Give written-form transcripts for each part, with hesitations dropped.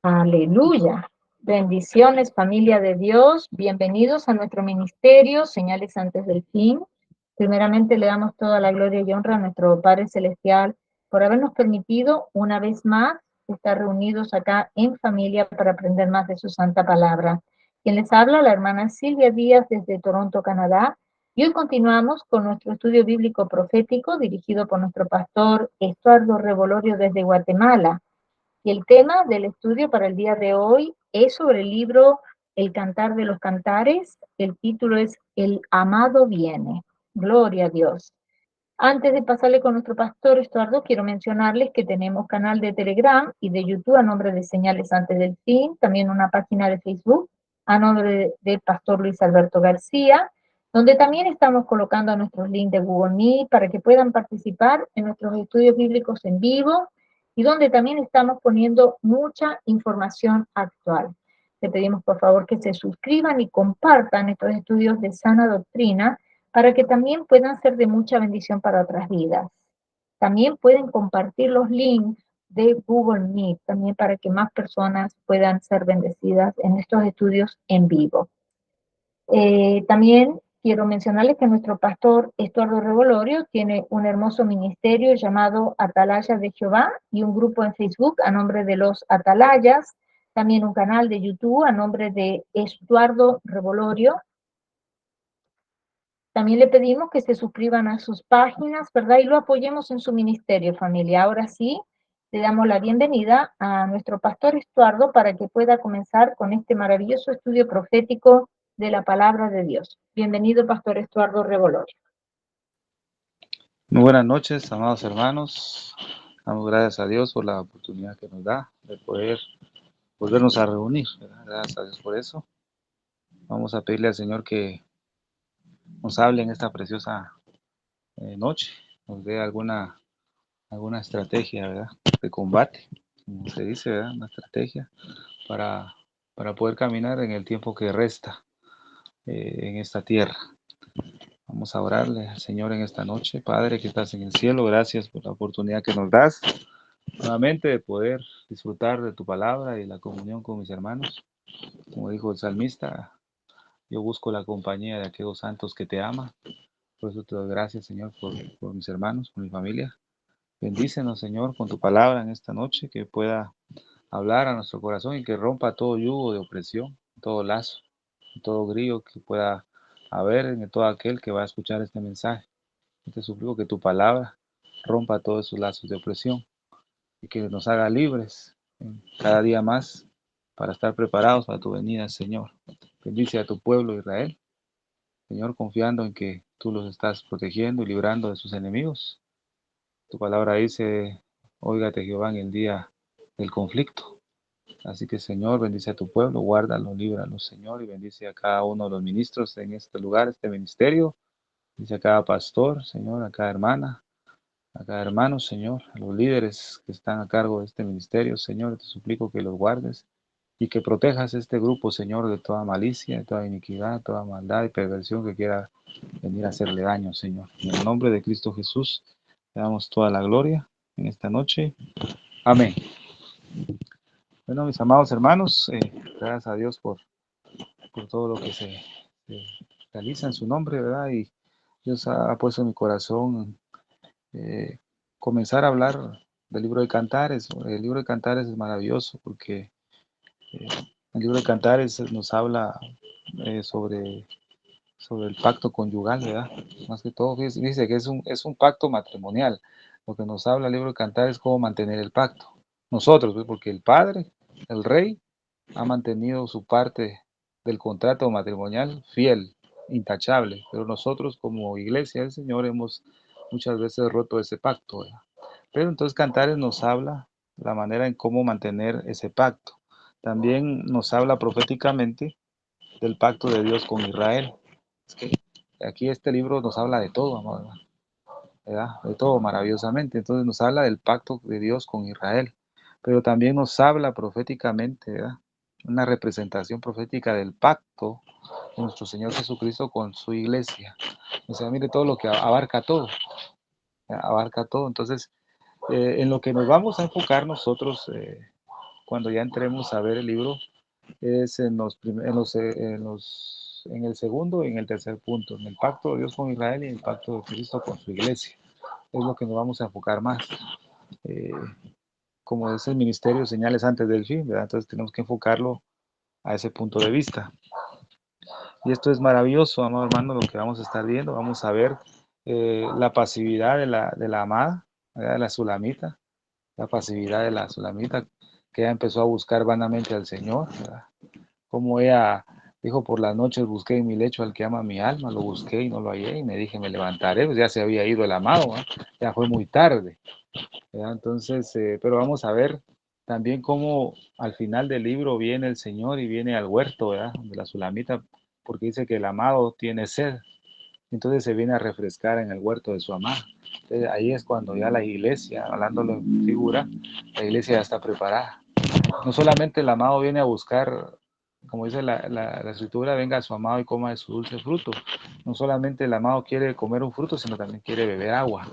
Aleluya. Bendiciones, familia de Dios. Bienvenidos a nuestro ministerio, Señales antes del fin. Primeramente le damos toda la gloria y honra a nuestro Padre Celestial por habernos permitido una vez más estar reunidos acá en familia para aprender más de su santa palabra. Quien les habla, la hermana Silvia Díaz desde Toronto, Canadá. Y hoy continuamos con nuestro estudio bíblico profético dirigido por nuestro pastor Estuardo Revolorio desde Guatemala. Y el tema del estudio para el día de hoy es sobre el libro El Cantar de los Cantares. El título es El Amado Viene. Gloria a Dios. Antes de pasarle con nuestro pastor Estuardo, quiero mencionarles que tenemos canal de Telegram y de YouTube a nombre de Señales Antes del Fin, también una página de Facebook a nombre del pastor Luis Alberto García, donde también estamos colocando nuestros links de Google Meet para que puedan participar en nuestros estudios bíblicos en vivo y donde también estamos poniendo mucha información actual. Le pedimos por favor que se suscriban y compartan estos estudios de sana doctrina para que también puedan ser de mucha bendición para otras vidas. También pueden compartir los links de Google Meet, también para que más personas puedan ser bendecidas en estos estudios en vivo. También quiero mencionarles que nuestro pastor Estuardo Revolorio tiene un hermoso ministerio llamado Atalayas de Jehová y un grupo en Facebook a nombre de los Atalayas, también un canal de YouTube a nombre de Estuardo Revolorio. También le pedimos que se suscriban a sus páginas, ¿verdad? Y lo apoyemos en su ministerio, familia. Ahora sí, le damos la bienvenida a nuestro pastor Estuardo para que pueda comenzar con este maravilloso estudio profético de la palabra de Dios. Bienvenido, pastor Estuardo Revolorio. Muy buenas noches, amados hermanos. Damos gracias a Dios por la oportunidad que nos da de poder volvernos a reunir, ¿verdad? Gracias a Dios por eso. Vamos a pedirle al Señor que nos hable en esta preciosa noche, nos dé alguna estrategia, ¿verdad?, de combate, como se dice, ¿verdad?, una estrategia para poder caminar en el tiempo que resta en esta tierra. Vamos a orarle al Señor en esta noche. Padre que estás en el cielo, gracias por la oportunidad que nos das nuevamente de poder disfrutar de tu palabra y la comunión con mis hermanos. Como dijo el salmista, yo busco la compañía de aquellos santos que te aman. Por eso te doy gracias, Señor, por mis hermanos, por mi familia. Bendícenos, Señor, con tu palabra en esta noche, que pueda hablar a nuestro corazón y que rompa todo yugo de opresión, todo lazo, todo grillo que pueda haber en todo aquel que va a escuchar este mensaje. Yo te suplico que tu palabra rompa todos esos lazos de opresión y que nos haga libres cada día más para estar preparados para tu venida, Señor. Bendice a tu pueblo Israel, Señor, confiando en que tú los estás protegiendo y librando de sus enemigos. Tu palabra dice, óigate Jehová en el día del conflicto. Así que, Señor, bendice a tu pueblo, guárdalo, líbralo, Señor, y bendice a cada uno de los ministros en este lugar, este ministerio. Bendice a cada pastor, Señor, a cada hermana, a cada hermano, Señor, a los líderes que están a cargo de este ministerio, Señor, te suplico que los guardes y que protejas este grupo, Señor, de toda malicia, de toda iniquidad, toda maldad y perversión que quiera venir a hacerle daño, Señor. En el nombre de Cristo Jesús, te damos toda la gloria en esta noche. Amén. Bueno, mis amados hermanos, gracias a Dios por todo lo que se realiza en su nombre, ¿verdad? Y Dios ha puesto en mi corazón comenzar a hablar del libro de Cantares. El libro de Cantares es maravilloso porque el libro de Cantares nos habla sobre el pacto conyugal, ¿verdad? Más que todo, dice que es un pacto matrimonial. Lo que nos habla el libro de Cantares es cómo mantener el pacto. Nosotros, ¿ves? Porque el padre, el rey, ha mantenido su parte del contrato matrimonial fiel, intachable, pero nosotros como iglesia del Señor hemos muchas veces roto ese pacto, ¿verdad? Pero entonces Cantares nos habla la manera en cómo mantener ese pacto. También nos habla proféticamente del pacto de Dios con Israel. Es que aquí este libro nos habla de todo, amor, ¿verdad? De todo maravillosamente. Entonces nos habla del pacto de Dios con Israel, pero también nos habla proféticamente, ¿verdad? Una representación profética del pacto de nuestro Señor Jesucristo con su iglesia. O sea, mire todo lo que abarca todo, ¿verdad? Abarca todo. Entonces, en lo que nos vamos a enfocar nosotros cuando ya entremos a ver el libro, es en el segundo y en el tercer punto, en el pacto de Dios con Israel y en el pacto de Cristo con su iglesia. Es lo que nos vamos a enfocar más. Eh, como es el ministerio, señales antes del fin, ¿verdad? Entonces tenemos que enfocarlo a ese punto de vista. Y esto es maravilloso, amado hermano, lo que vamos a estar viendo. Vamos a ver la pasividad de la amada, ¿verdad? De la sulamita, la pasividad de la sulamita, que ella empezó a buscar vanamente al Señor, ¿verdad? Como ella dijo, por las noches busqué en mi lecho al que ama mi alma, lo busqué y no lo hallé, y me dije, me levantaré, pues ya se había ido el amado, ¿verdad? Ya fue muy tarde, ¿verdad? Entonces, pero vamos a ver también cómo al final del libro viene el Señor y viene al huerto, ¿verdad? De la sulamita, porque dice que el amado tiene sed, entonces se viene a refrescar en el huerto de su amada. Entonces, ahí es cuando ya la iglesia, hablándolo en figura, la iglesia ya está preparada. No solamente el amado viene a buscar, como dice la escritura, venga a su amado y coma de su dulce fruto. No solamente el amado quiere comer un fruto, sino también quiere beber agua,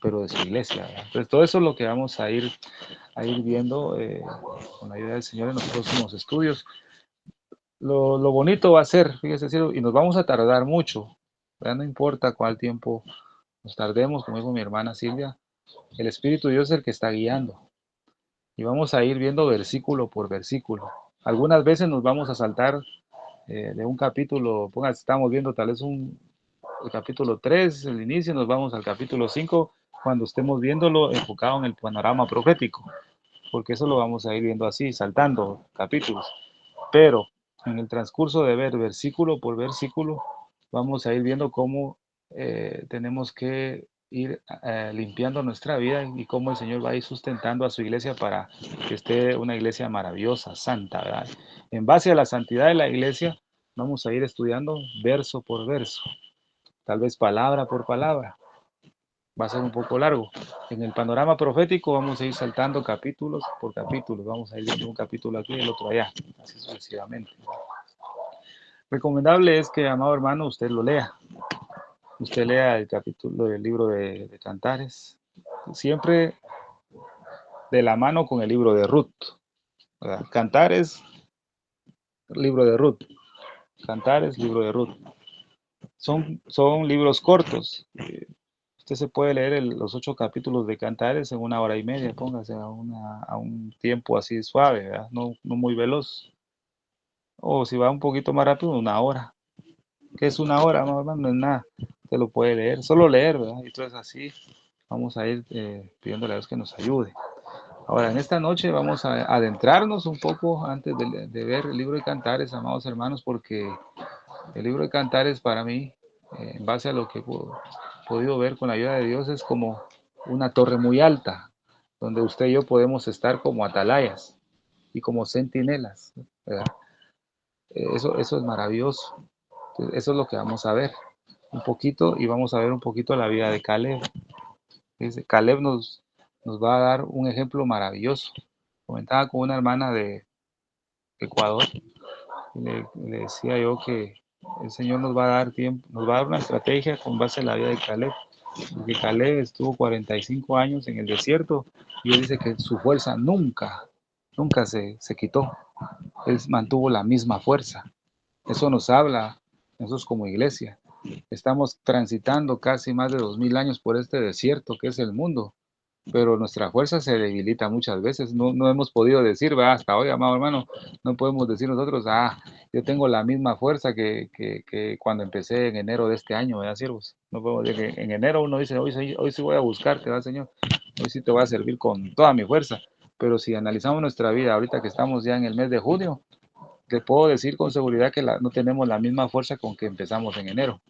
pero de su iglesia, ¿verdad? Entonces todo eso es lo que vamos a ir viendo con la ayuda del Señor en los próximos estudios. Lo bonito va a ser, fíjese, y nos vamos a tardar mucho, ¿verdad? No importa cuál tiempo nos tardemos, como dijo mi hermana Silvia, el Espíritu de Dios es el que está guiando. Y vamos a ir viendo versículo por versículo. Algunas veces nos vamos a saltar de un capítulo, póngase, estamos viendo tal vez el capítulo 3, el inicio, nos vamos al capítulo 5, cuando estemos viéndolo enfocado en el panorama profético, porque eso lo vamos a ir viendo así, saltando capítulos. Pero en el transcurso de ver versículo por versículo, vamos a ir viendo cómo tenemos que ir limpiando nuestra vida y cómo el Señor va a ir sustentando a su iglesia para que esté una iglesia maravillosa, santa, ¿verdad? En base a la santidad de la iglesia, vamos a ir estudiando verso por verso, tal vez palabra por palabra. Va a ser un poco largo. En el panorama profético vamos a ir saltando capítulos por capítulos. Vamos a ir viendo un capítulo aquí y el otro allá, así sucesivamente. Recomendable es que, amado hermano, usted lo lea. Usted lea el capítulo del libro de Cantares, siempre de la mano con el libro de Ruth, ¿verdad? Cantares, libro de Ruth. Cantares, libro de Ruth. Son libros cortos. Usted se puede leer los 8 capítulos de Cantares en 1 hora y media, póngase a un tiempo así suave, ¿verdad? No, no muy veloz. O si va un poquito más rápido, 1 hora. ¿Qué es 1 hora? No es nada. Usted lo puede leer, solo leer, ¿verdad? Y entonces así vamos a ir pidiéndole a Dios que nos ayude. Ahora, en esta noche vamos a adentrarnos un poco antes de ver el libro de Cantares, amados hermanos, porque el libro de Cantares para mí, en base a lo que he podido ver con la ayuda de Dios, es como una torre muy alta, donde usted y yo podemos estar como atalayas y como centinelas, ¿verdad? Eso es maravilloso. Entonces, eso es lo que vamos a ver un poquito y vamos a ver un poquito la vida de Caleb. Caleb nos va a dar un ejemplo maravilloso. Comentaba con una hermana de Ecuador y le decía yo que el Señor nos va a dar tiempo, nos va a dar una estrategia con base en la vida de Caleb. Porque Caleb estuvo 45 años en el desierto y él dice que su fuerza nunca se quitó. Él mantuvo la misma fuerza. Eso nos habla, nosotros como iglesia. Estamos transitando casi más de 2000 años por este desierto que es el mundo, pero nuestra fuerza se debilita muchas veces. No hemos podido decir, va, hasta hoy, amado hermano, no podemos decir nosotros, yo tengo la misma fuerza que cuando empecé en enero de este año, ¿verdad, siervos? No podemos decir que en enero uno dice, hoy sí voy a buscarte, ¿verdad, Señor? Hoy sí te voy a servir con toda mi fuerza. Pero si analizamos nuestra vida, ahorita que estamos ya en el mes de junio, te puedo decir con seguridad que no tenemos la misma fuerza con que empezamos en enero.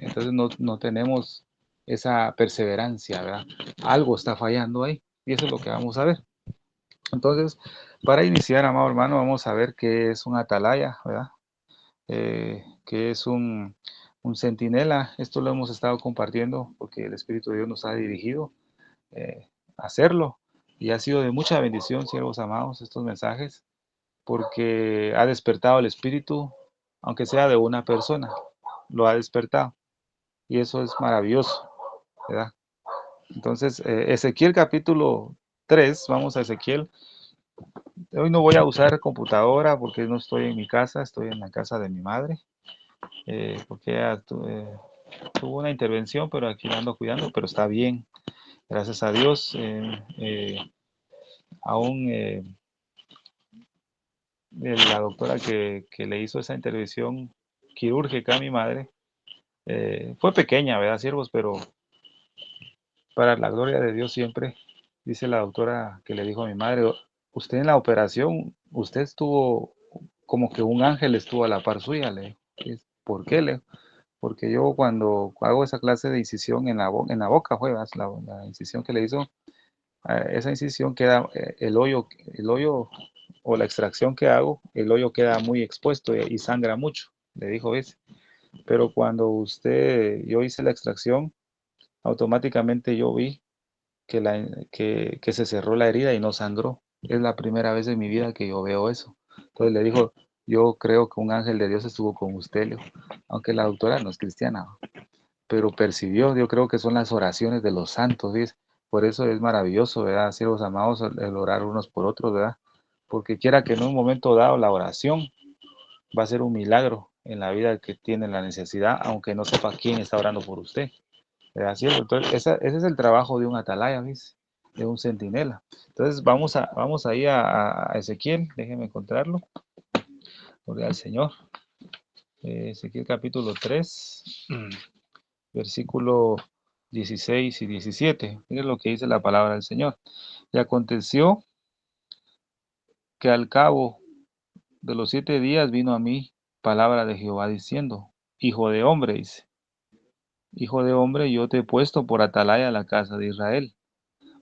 Entonces no tenemos esa perseverancia, ¿verdad? Algo está fallando ahí y eso es lo que vamos a ver. Entonces, para iniciar, amado hermano, vamos a ver qué es un atalaya, ¿verdad? Qué es un centinela. Esto lo hemos estado compartiendo porque el Espíritu de Dios nos ha dirigido a hacerlo y ha sido de mucha bendición, siervos amados, estos mensajes, porque ha despertado el Espíritu, aunque sea de una persona, lo ha despertado y eso es maravilloso, ¿verdad? Entonces, Ezequiel capítulo 3, vamos a Ezequiel, Hoy no voy a usar computadora porque no estoy en mi casa, estoy en la casa de mi madre, porque ella tuvo una intervención, pero aquí la ando cuidando, pero está bien, gracias a Dios. Aún la doctora que le hizo esa intervención quirúrgica a mi madre, fue pequeña, ¿verdad, siervos? Pero para la gloria de Dios siempre, dice la doctora que le dijo a mi madre, usted en la operación, usted estuvo como que un ángel estuvo a la par suya, le dijo. ¿Por qué, le? Porque yo cuando hago esa clase de incisión en la boca, juegas, la incisión que le hizo, esa incisión queda, el hoyo o la extracción que hago, el hoyo queda muy expuesto y sangra mucho, le dijo, ¿ves? Pero cuando yo hice la extracción, automáticamente yo vi que se cerró la herida y no sangró. Es la primera vez en mi vida que yo veo eso. Entonces le dijo, yo creo que un ángel de Dios estuvo con usted, Leo. Aunque la doctora no es cristiana, pero percibió, yo creo que son las oraciones de los santos, ¿ves? Por eso es maravilloso, ¿verdad? Siervos amados, el orar unos por otros, ¿verdad? Porque quiera que en un momento dado la oración va a ser un milagro en la vida que tiene la necesidad, aunque no sepa quién está orando por usted. Así es, entonces ese es el trabajo de un atalaya, ¿ves? De un centinela. Entonces vamos ahí a Ezequiel, déjenme encontrarlo. Gloria al Señor. Ezequiel capítulo 3, versículo 16 y 17. Miren lo que dice la palabra del Señor. Y aconteció que al cabo de los 7 días vino a mí palabra de Jehová diciendo, hijo de hombre, dice, hijo de hombre, yo te he puesto por atalaya a la casa de Israel.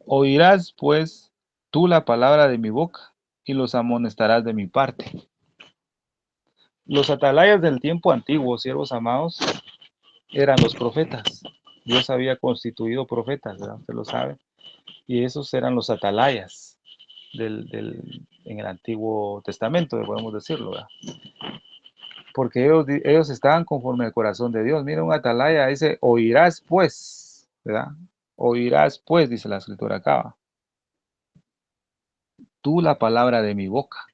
Oirás, pues, tú la palabra de mi boca y los amonestarás de mi parte. Los atalayas del tiempo antiguo, siervos amados, eran los profetas. Dios había constituido profetas, ¿verdad? Usted lo sabe. Y esos eran los atalayas en el Antiguo Testamento, podemos decirlo, ¿verdad? Porque ellos estaban conforme al corazón de Dios. Mira, un atalaya dice, oirás pues, ¿verdad? Oirás pues, dice la escritura acá, tú la palabra de mi boca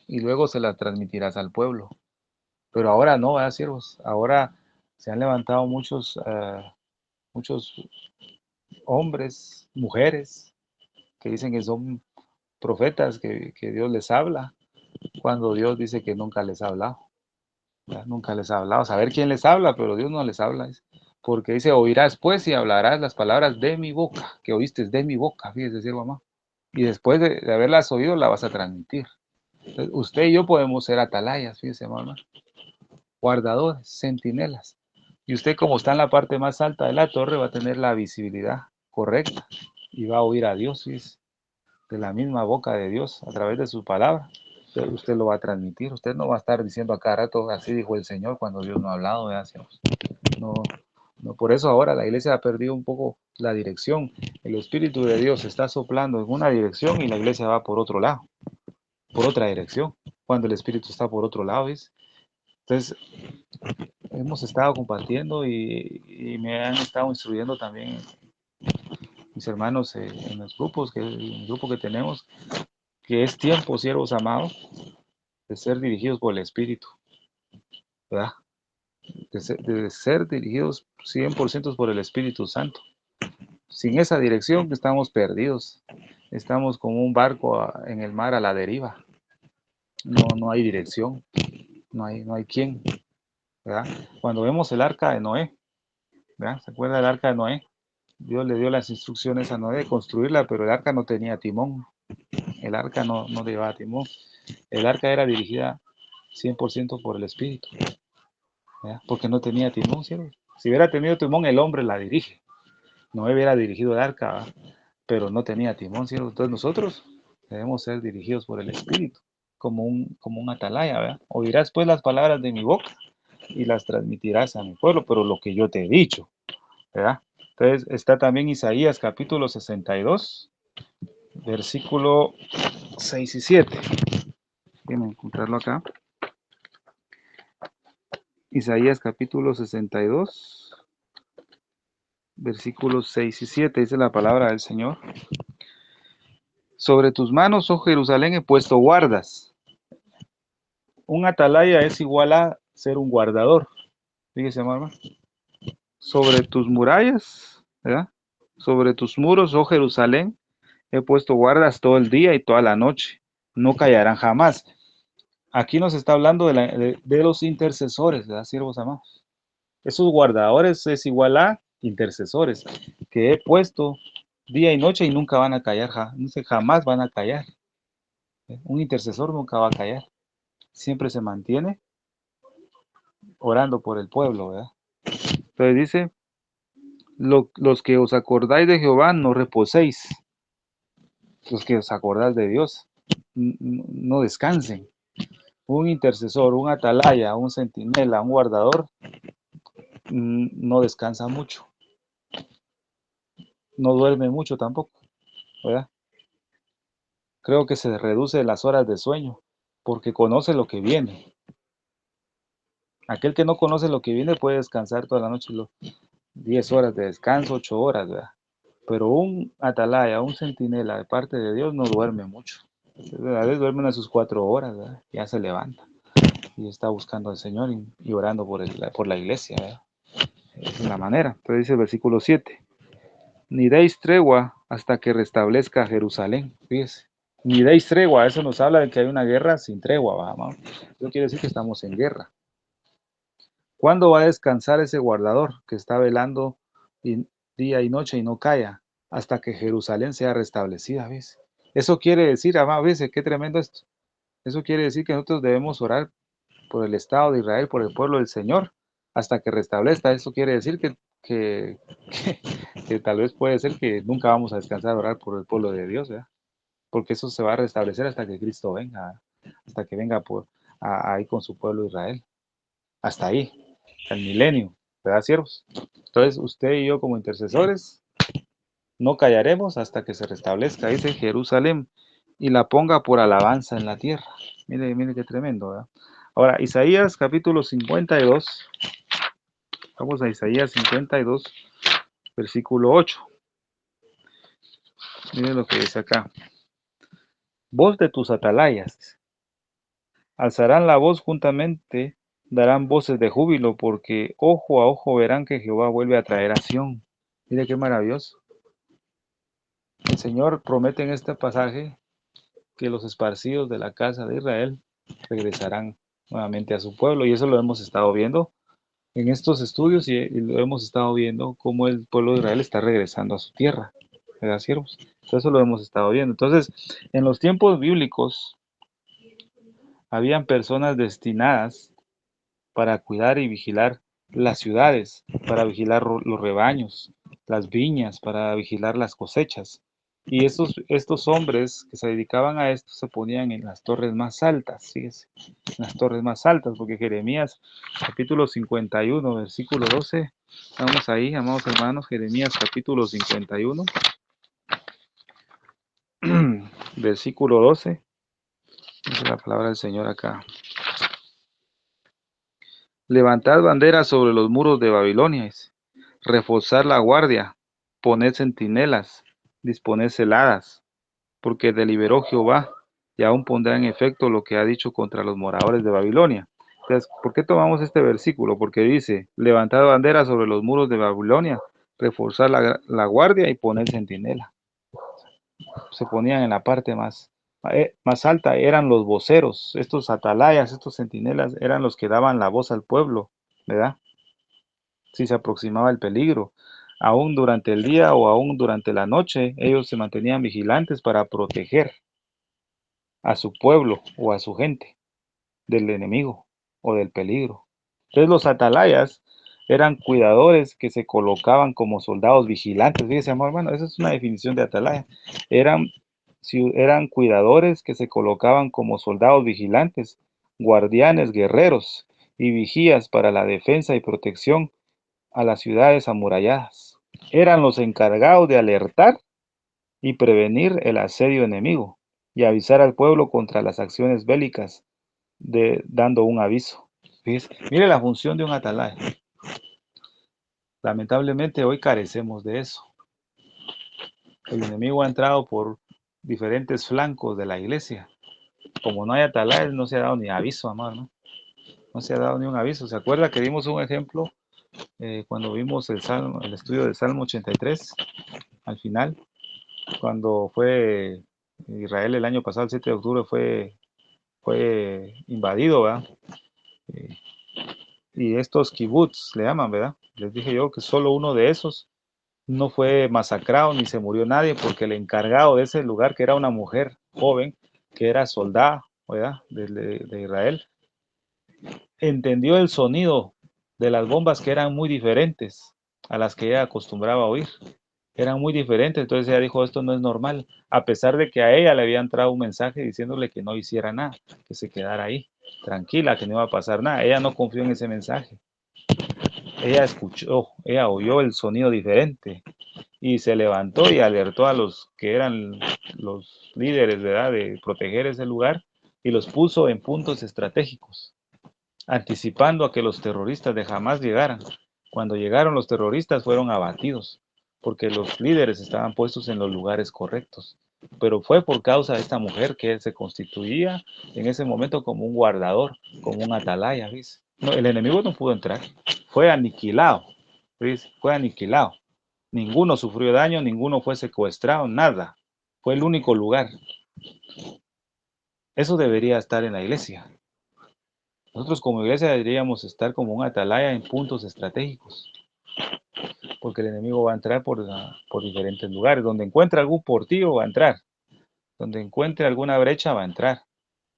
y luego se la transmitirás al pueblo. Pero ahora no, ¿verdad, siervos? Ahora se han levantado muchos hombres, mujeres, que dicen que son profetas, que Dios les habla, cuando Dios dice que nunca les ha hablado. ¿Verdad? Nunca les ha hablado. Saber quién les habla, pero Dios no les habla. Porque dice, oirás pues y hablarás las palabras de mi boca, que oíste de mi boca, fíjese, siervo mamá. Y después de haberlas oído, la vas a transmitir. Entonces, usted y yo podemos ser atalayas, fíjese, mamá. Guardadores, centinelas. Y usted, como está en la parte más alta de la torre, va a tener la visibilidad correcta y va a oír a Dios, ¿sí? De la misma boca de Dios, a través de su palabra. Usted lo va a transmitir. Usted no va a estar diciendo a cada rato, así dijo el Señor, cuando Dios no ha hablado. No, no, por eso ahora la iglesia ha perdido un poco la dirección. El Espíritu de Dios está soplando en una dirección y la iglesia va por otro lado, por otra dirección, cuando el Espíritu está por otro lado, ¿ves? Entonces, hemos estado compartiendo y me han estado instruyendo también mis hermanos en los grupos, en el grupo que tenemos, que es tiempo, siervos amados, de ser dirigidos por el Espíritu, ¿verdad? De ser dirigidos 100% por el Espíritu Santo. Sin esa dirección estamos perdidos, estamos como un barco en el mar a la deriva, no hay dirección, no hay quién, ¿verdad? Cuando vemos el arca de Noé, ¿verdad? ¿Se acuerda del arca de Noé? Dios le dio las instrucciones a Noé de construirla, pero el arca no tenía timón. El arca no llevaba timón. El arca era dirigida 100% por el Espíritu, ¿verdad? Porque no tenía timón, ¿cierto? Si hubiera tenido timón, el hombre la dirige. Noé hubiera dirigido el arca, ¿verdad? Pero no tenía timón, ¿cierto? Entonces nosotros debemos ser dirigidos por el Espíritu, como un atalaya, ¿verdad? Oirás pues las palabras de mi boca y las transmitirás a mi pueblo, pero lo que yo te he dicho, ¿verdad? Entonces está también Isaías capítulo 62, versículo 6 y 7. Déjenme encontrarlo acá. Isaías capítulo 62, versículos 6 y 7, dice la palabra del Señor. Sobre tus manos, oh Jerusalén, he puesto guardas. Un atalaya es igual a ser un guardador. Fíjese, mamá. Sobre tus murallas, ¿verdad? Sobre tus muros, oh Jerusalén, he puesto guardas todo el día y toda la noche. No callarán jamás. Aquí nos está hablando de los intercesores, ¿verdad, siervos amados? Esos guardadores es igual a intercesores, que he puesto día y noche y nunca van a callar, jamás van a callar. Un intercesor nunca va a callar. Siempre se mantiene orando por el pueblo, ¿verdad? Entonces dice, los que os acordáis de Jehová, no reposéis. Los que os acordáis de Dios, no descansen. Un intercesor, un atalaya, un centinela, un guardador, no descansa mucho. No duerme mucho tampoco, ¿verdad? Creo que se reduce las horas de sueño, porque conoce lo que viene. Aquel que no conoce lo que viene puede descansar toda la noche, 10 horas de descanso, 8 horas, ¿verdad? Pero un atalaya, un centinela de parte de Dios no duerme mucho. A veces duerme unas sus 4 horas, ¿verdad? Ya se levanta y está buscando al Señor y orando por la iglesia, ¿verdad? Esa es la manera. Entonces dice el versículo 7. Ni deis tregua hasta que restablezca Jerusalén. Fíjese. Ni deis tregua. Eso nos habla de que hay una guerra sin tregua, ¿verdad? Eso quiere decir que estamos en guerra. ¿Cuándo va a descansar ese guardador que está velando día y noche y no calla hasta que Jerusalén sea restablecida? ¿Ves? Eso quiere decir, amado, ¿ves? Qué tremendo esto. Eso quiere decir que nosotros debemos orar por el Estado de Israel, por el pueblo del Señor, hasta que restablezca. Eso quiere decir que, que tal vez puede ser que nunca vamos a descansar a orar por el pueblo de Dios, ¿verdad? Porque eso se va a restablecer hasta que Cristo venga, hasta que venga ahí con su pueblo Israel. Hasta ahí, el milenio, ¿verdad, siervos? Entonces, usted y yo como intercesores no callaremos hasta que se restablezca, dice Jerusalén, y la ponga por alabanza en la tierra. Mire, mire qué tremendo, ¿verdad? Ahora, Isaías capítulo 52. Vamos a Isaías 52, versículo 8. Mire lo que dice acá. Voz de tus atalayas. Alzarán la voz juntamente, darán voces de júbilo, porque ojo a ojo verán que Jehová vuelve a traer a Sión. Mire qué maravilloso. El Señor promete en este pasaje que los esparcidos de la casa de Israel regresarán nuevamente a su pueblo, y eso lo hemos estado viendo en estos estudios y lo hemos estado viendo cómo el pueblo de Israel está regresando a su tierra, ¿verdad, siervos? Eso lo hemos estado viendo. Entonces, en los tiempos bíblicos, habían personas destinadas para cuidar y vigilar las ciudades, para vigilar los rebaños, las viñas, para vigilar las cosechas. Y estos hombres que se dedicaban a esto se ponían en las torres más altas, fíjese, en las torres más altas, porque Jeremías capítulo 51, versículo 12, vamos ahí, amados hermanos, Jeremías capítulo 51, versículo 12, dice la palabra del Señor acá. Levantad banderas sobre los muros de Babilonia, reforzad la guardia, poned centinelas, disponed celadas, porque deliberó Jehová, y aún pondrá en efecto lo que ha dicho contra los moradores de Babilonia. Entonces, ¿por qué tomamos este versículo? Porque dice, levantad banderas sobre los muros de Babilonia, reforzad la guardia y poned centinela. Se ponían en la parte más alta, eran los voceros, estos atalayas, estos centinelas, eran los que daban la voz al pueblo, ¿verdad? Si se aproximaba el peligro. Aún durante el día o aún durante la noche, ellos se mantenían vigilantes para proteger a su pueblo o a su gente del enemigo o del peligro. Entonces los atalayas eran cuidadores que se colocaban como soldados vigilantes. Fíjese, amor, hermano, esa es una definición de atalaya. Eran, eran cuidadores que se colocaban como soldados vigilantes, guardianes, guerreros y vigías para la defensa y protección a las ciudades amuralladas. Eran los encargados de alertar y prevenir el asedio enemigo y avisar al pueblo contra las acciones bélicas, dando un aviso. ¿Ves? Mire la función de un atalaya. Lamentablemente hoy carecemos de eso. El enemigo ha entrado por diferentes flancos de la iglesia. Como no hay atalayas, no se ha dado ni aviso, amado, ¿no? No se ha dado ni un aviso. ¿Se acuerda que dimos un ejemplo cuando vimos el estudio del Salmo 83 al final? Cuando fue Israel el año pasado, el 7 de octubre, fue invadido, ¿verdad? Y estos kibbutz le llaman, ¿verdad? Les dije yo que solo uno de esos no fue masacrado ni se murió nadie, porque el encargado de ese lugar, que era una mujer joven, que era soldada, ¿verdad? De Israel, entendió el sonido de las bombas, que eran muy diferentes a las que ella acostumbraba a oír. Eran muy diferentes, entonces ella dijo, esto no es normal, a pesar de que a ella le había entrado un mensaje diciéndole que no hiciera nada, que se quedara ahí, tranquila, que no iba a pasar nada. Ella no confió en ese mensaje. Ella escuchó, ella oyó el sonido diferente y se levantó y alertó a los que eran los líderes, ¿verdad?, de proteger ese lugar, y los puso en puntos estratégicos, anticipando a que los terroristas de Hamas llegaran. Cuando llegaron los terroristas fueron abatidos, porque los líderes estaban puestos en los lugares correctos. Pero fue por causa de esta mujer que se constituía en ese momento como un guardador, como un atalaya, ¿ves? No, el enemigo no pudo entrar, fue aniquilado, ¿ves? Fue aniquilado. Ninguno sufrió daño, ninguno fue secuestrado, nada. Fue el único lugar. Eso debería estar en la iglesia. Nosotros como iglesia deberíamos estar como un atalaya en puntos estratégicos, porque el enemigo va a entrar por diferentes lugares. Donde encuentre algún portillo va a entrar, donde encuentre alguna brecha va a entrar.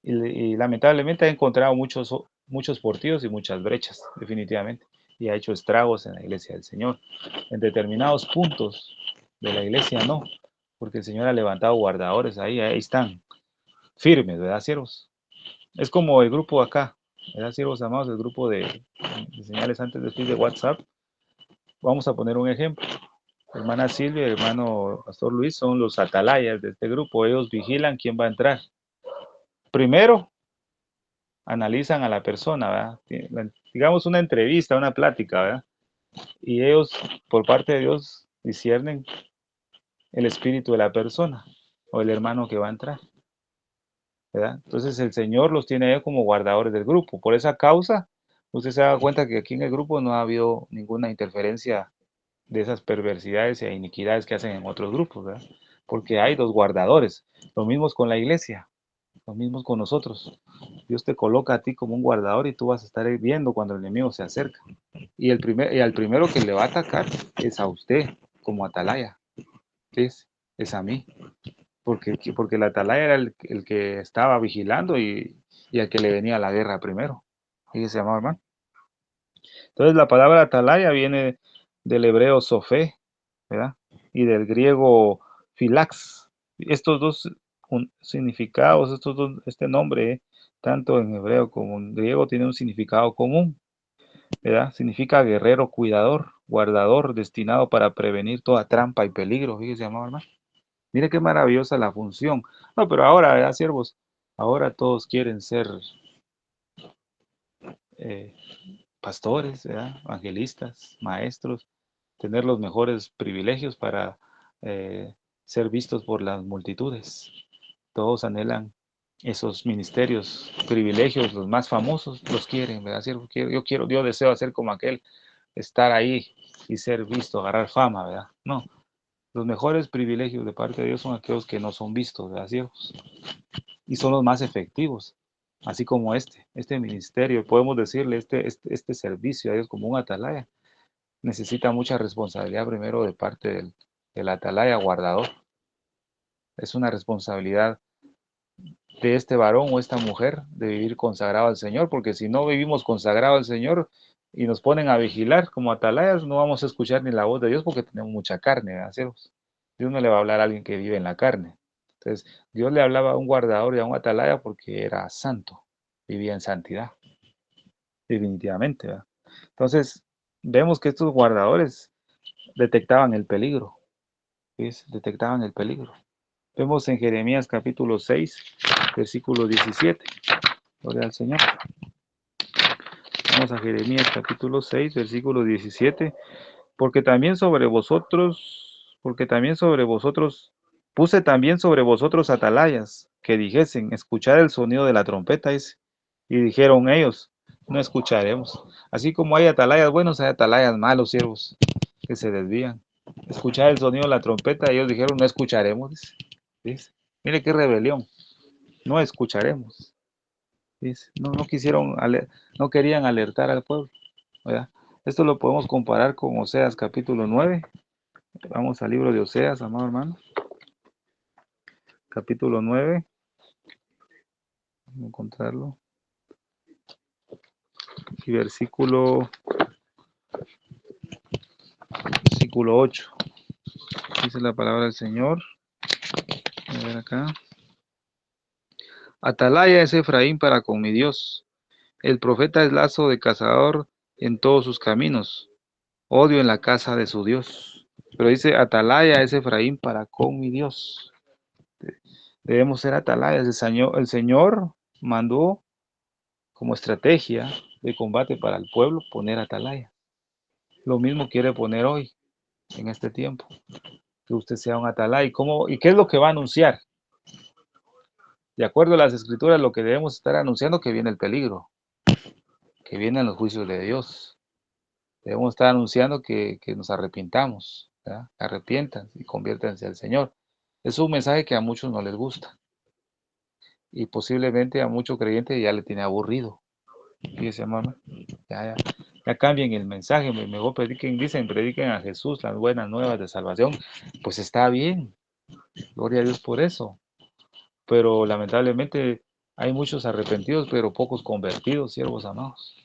Y lamentablemente ha encontrado muchos portillos y muchas brechas, definitivamente, y ha hecho estragos en la iglesia del Señor. En determinados puntos de la iglesia no, porque el Señor ha levantado guardadores ahí están, firmes, ¿verdad, siervos? Es como el grupo acá, ¿verdad, siervos amados? El grupo de señales antes de fin de WhatsApp. Vamos a poner un ejemplo. Hermana Silvia y hermano Pastor Luis son los atalayas de este grupo. Ellos vigilan quién va a entrar. Primero, analizan a la persona, ¿verdad? Digamos una entrevista, una plática, ¿verdad? Y ellos, por parte de Dios, disciernen el espíritu de la persona o el hermano que va a entrar, ¿verdad? Entonces el Señor los tiene ahí como guardadores del grupo. Por esa causa, usted se da cuenta que aquí en el grupo no ha habido ninguna interferencia de esas perversidades e iniquidades que hacen en otros grupos, ¿verdad? Porque hay dos guardadores, lo mismo con la iglesia, lo mismo con nosotros. Dios te coloca a ti como un guardador y tú vas a estar viendo cuando el enemigo se acerca. Y al primero que le va a atacar es a usted como atalaya, es a mí, porque el atalaya era el que estaba vigilando y al que le venía la guerra primero. Fíjese, amado hermano. Entonces la palabra atalaya viene del hebreo sofé, ¿verdad? Y del griego filax. Estos dos significados, este nombre, tanto en hebreo como en griego, tiene un significado común, ¿verdad? Significa guerrero, cuidador, guardador, destinado para prevenir toda trampa y peligro. Fíjese, amado hermano. Mire qué maravillosa la función. No, pero ahora, ¿verdad, siervos? Ahora todos quieren ser eh, pastores, ¿verdad? Evangelistas, maestros, tener los mejores privilegios para ser vistos por las multitudes. Todos anhelan esos ministerios, privilegios, los más famosos, los quieren, ¿verdad? Yo deseo ser como aquel, estar ahí y ser visto, agarrar fama, ¿verdad? No, los mejores privilegios de parte de Dios son aquellos que no son vistos, ¿verdad, siervos? Y son los más efectivos, así como este ministerio, podemos decirle, este servicio a Dios como un atalaya, necesita mucha responsabilidad primero de parte del atalaya guardador. Es una responsabilidad de este varón o esta mujer de vivir consagrado al Señor, porque si no vivimos consagrado al Señor y nos ponen a vigilar como atalayas, no vamos a escuchar ni la voz de Dios porque tenemos mucha carne, ¿verdad? Dios no le va a hablar a alguien que vive en la carne. Entonces, Dios le hablaba a un guardador y a un atalaya porque era santo, vivía en santidad, definitivamente, ¿verdad? Entonces, vemos que estos guardadores detectaban el peligro, ¿ves? Detectaban el peligro. Vemos en Jeremías capítulo 6, versículo 17. Gloria al Señor. Vamos a Jeremías capítulo 6, versículo 17. Porque también sobre vosotros Puse también sobre vosotros atalayas, que dijesen, escuchad el sonido de la trompeta, dice. Y dijeron ellos, no escucharemos. Así como hay atalayas buenos, hay atalayas malos, siervos, que se desvían. Escuchar el sonido de la trompeta, ellos dijeron, no escucharemos, dice. Mire qué rebelión, no escucharemos. Dice. No quisieron, no querían alertar al pueblo, ¿verdad? Esto lo podemos comparar con Oseas capítulo 9. Vamos al libro de Oseas, amado hermano. Capítulo 9. Vamos a encontrarlo. Y versículo 8. Dice la palabra del Señor. A ver acá. Atalaya es Efraín para con mi Dios. El profeta es lazo de cazador en todos sus caminos. Odio en la casa de su Dios. Pero dice, atalaya es Efraín para con mi Dios. Debemos ser atalayas. El Señor mandó como estrategia de combate para el pueblo poner atalaya. Lo mismo quiere poner hoy, en este tiempo. Que usted sea un atalaya. ¿Y qué es lo que va a anunciar? De acuerdo a las escrituras, lo que debemos estar anunciando que viene el peligro, que vienen los juicios de Dios. Debemos estar anunciando que nos arrepintamos, ¿verdad? Arrepientan y conviértanse al Señor. Es un mensaje que a muchos no les gusta y posiblemente a muchos creyentes ya le tiene aburrido. Fíjese, hermano, ya cambien el mensaje, mejor prediquen a Jesús, las buenas nuevas de salvación. Pues está bien, gloria a Dios por eso. Pero lamentablemente hay muchos arrepentidos, pero pocos convertidos, siervos amados.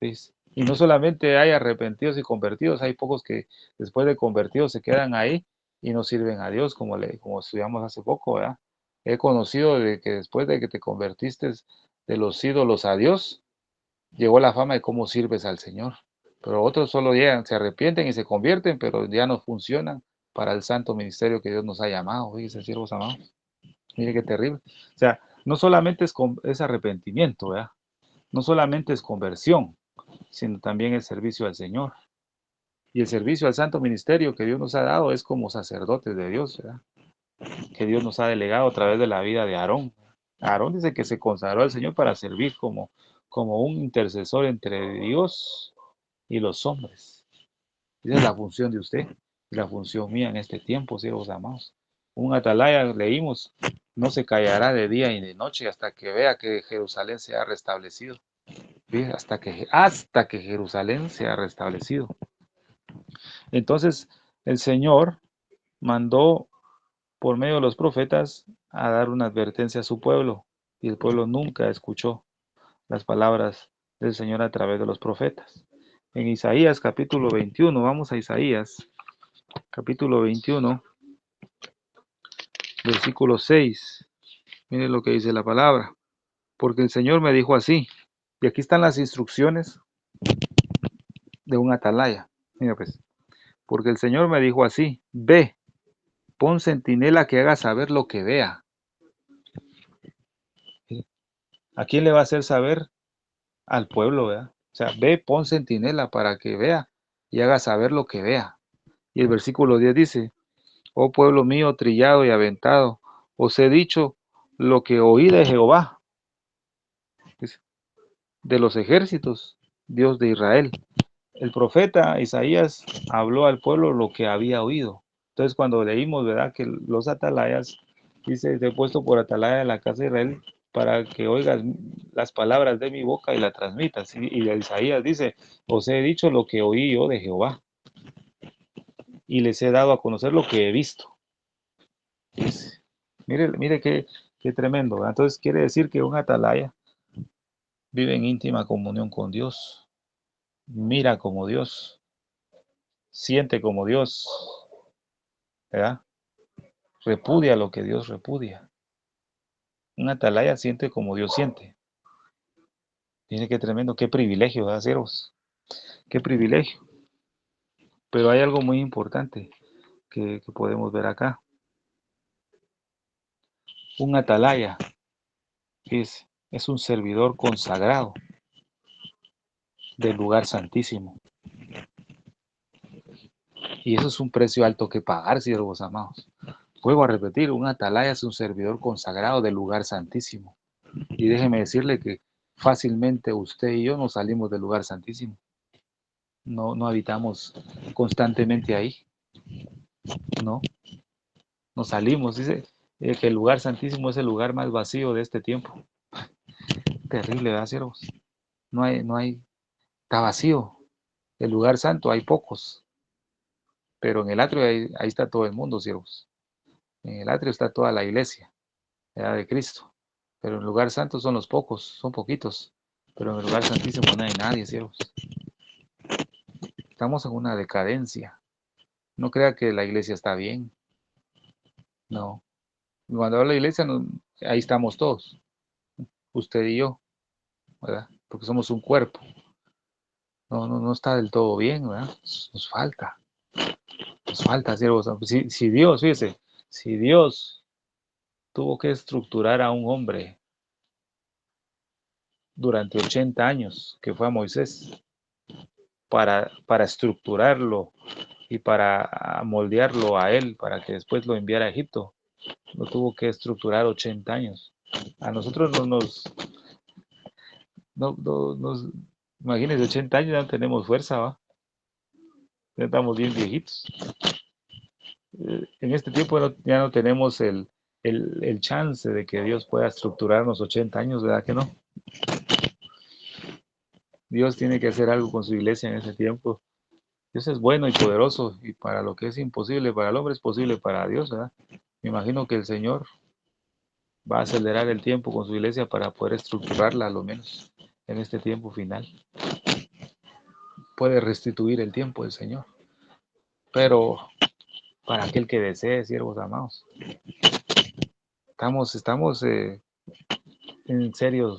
¿Sí? Y no solamente hay arrepentidos y convertidos, hay pocos que después de convertidos se quedan ahí y no sirven a Dios, como estudiamos hace poco, ¿verdad? He conocido de que después de que te convertiste de los ídolos a Dios, llegó la fama de cómo sirves al Señor. Pero otros solo llegan, se arrepienten y se convierten, pero ya no funcionan para el santo ministerio que Dios nos ha llamado. Fíjense, siervos amados. Mire qué terrible. O sea, no solamente es arrepentimiento, ¿verdad? No solamente es conversión, sino también el servicio al Señor. Y el servicio al santo ministerio que Dios nos ha dado es como sacerdotes de Dios, ¿verdad? Que Dios nos ha delegado a través de la vida de Aarón. Aarón dice que se consagró al Señor para servir como un intercesor entre Dios y los hombres. Esa es la función de usted y la función mía en este tiempo, siervos amados. Un atalaya, leímos, no se callará de día y de noche hasta que vea que Jerusalén sea restablecido. Hasta que Jerusalén sea restablecido. Entonces el Señor mandó por medio de los profetas a dar una advertencia a su pueblo y el pueblo nunca escuchó las palabras del Señor a través de los profetas. En Isaías capítulo 21, vamos a Isaías capítulo 21, versículo 6. Miren lo que dice la palabra. Porque el Señor me dijo así, y aquí están las instrucciones de un atalaya. Mira pues, porque el Señor me dijo así, ve, pon centinela que haga saber lo que vea. ¿A quién le va a hacer saber? Al pueblo, ¿verdad? O sea, ve, pon centinela para que vea y haga saber lo que vea. Y el versículo 10 dice, oh pueblo mío trillado y aventado, os he dicho lo que oí de Jehová, de los ejércitos, Dios de Israel. El profeta Isaías habló al pueblo lo que había oído. Entonces cuando leímos, ¿verdad? Que los atalayas, dice, te he puesto por atalaya de la casa de Israel para que oigas las palabras de mi boca y las transmitas. Y Isaías dice, os he dicho lo que oí yo de Jehová y les he dado a conocer lo que he visto. Dice, mire qué tremendo, ¿verdad? Entonces quiere decir que un atalaya vive en íntima comunión con Dios, mira como Dios, siente como Dios, ¿verdad? Repudia lo que Dios repudia. Un atalaya siente como Dios siente. Tiene que tremendo, qué privilegio, ¿verdad, siervos? Qué privilegio. Pero hay algo muy importante que podemos ver acá. Un atalaya es un servidor consagrado del lugar santísimo. Y eso es un precio alto que pagar, siervos amados. Vuelvo a repetir, un atalaya es un servidor consagrado del lugar santísimo. Y déjeme decirle que fácilmente usted y yo nos salimos del lugar santísimo. No habitamos constantemente ahí. No, nos salimos. Dice que el lugar santísimo es el lugar más vacío de este tiempo. Terrible, ¿verdad, siervos? No hay, está vacío. El lugar santo hay pocos, pero en el atrio ahí está todo el mundo, siervos. En el atrio está toda la iglesia, ¿verdad? De Cristo. Pero en el lugar santo son los pocos, son poquitos. Pero en el lugar santísimo no hay nadie, siervos. Estamos en una decadencia. No crea que la iglesia está bien. No. Cuando habla de iglesia, ahí estamos todos. Usted y yo, ¿verdad? Porque somos un cuerpo. No está del todo bien, ¿verdad? Nos falta. Nos falta, siervos. Si Dios, fíjese, si Dios tuvo que estructurar a un hombre durante 80 años, que fue a Moisés, para estructurarlo y para moldearlo a él, para que después lo enviara a Egipto, lo tuvo que estructurar 80 años. A nosotros nos imagínense, 80 años ya no tenemos fuerza, ¿va? Ya estamos bien viejitos. En este tiempo ya no tenemos el chance de que Dios pueda estructurarnos 80 años, ¿verdad que no? Dios tiene que hacer algo con su iglesia en ese tiempo. Dios es bueno y poderoso, y para lo que es imposible para el hombre es posible para Dios, ¿verdad? Me imagino que el Señor va a acelerar el tiempo con su iglesia para poder estructurarla, a lo menos en este tiempo final. Puede restituir el tiempo el Señor, pero para aquel que desee, siervos amados, estamos en serio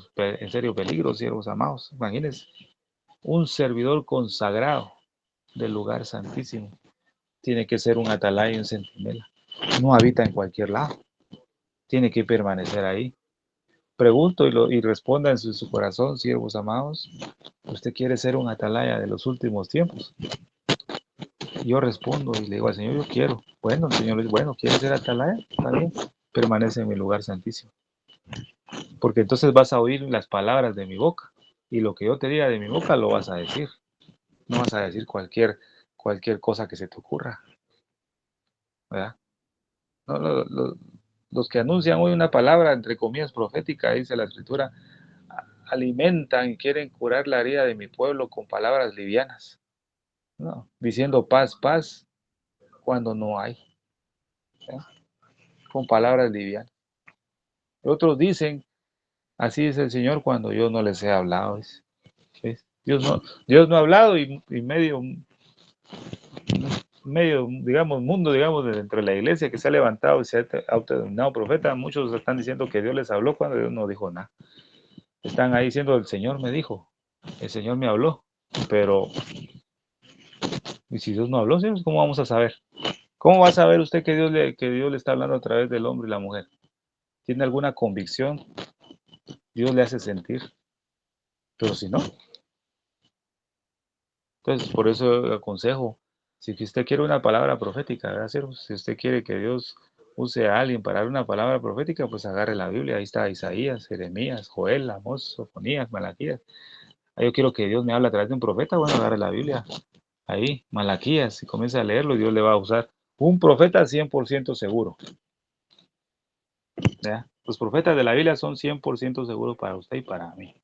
peligro, siervos amados. Imagínense, un servidor consagrado del lugar santísimo tiene que ser un atalaya y un centinela. No habita en cualquier lado, tiene que permanecer ahí. Pregunto y responda en su corazón, siervos amados, ¿usted quiere ser un atalaya de los últimos tiempos? Yo respondo y le digo al Señor, yo quiero. Bueno, el Señor le dice, bueno, ¿quieres ser atalaya? Está bien, permanece en mi lugar santísimo. Porque entonces vas a oír las palabras de mi boca. Y lo que yo te diga de mi boca lo vas a decir. No vas a decir cualquier cosa que se te ocurra, ¿verdad? No, los que anuncian hoy una palabra, entre comillas, profética, dice la Escritura, alimentan y quieren curar la herida de mi pueblo con palabras livianas, ¿no? Diciendo paz, paz, cuando no hay, ¿eh? Con palabras livianas. Otros dicen, así es el Señor cuando yo no les he hablado. ¿Ves? Dios no ha hablado y medio, digamos, mundo, digamos, dentro de la iglesia que se ha levantado y se ha autodenominado profeta, muchos están diciendo que Dios les habló cuando Dios no dijo nada. Están ahí diciendo, el Señor me dijo, el Señor me habló, pero, ¿y si Dios no habló, cómo vamos a saber? ¿Cómo va a saber usted que Dios le está hablando a través del hombre y la mujer? ¿Tiene alguna convicción? Dios le hace sentir, pero si no, entonces por eso aconsejo, si usted quiere una palabra profética, ¿verdad, siervo? Si usted quiere que Dios use a alguien para dar una palabra profética, pues agarre la Biblia, ahí está Isaías, Jeremías, Joel, Amós, Sofonías, Malaquías. Yo quiero que Dios me hable a través de un profeta, bueno, agarre la Biblia, ahí, Malaquías, y comienza a leerlo y Dios le va a usar. Un profeta 100% seguro, ¿verdad? Los profetas de la Biblia son 100% seguros para usted y para mí.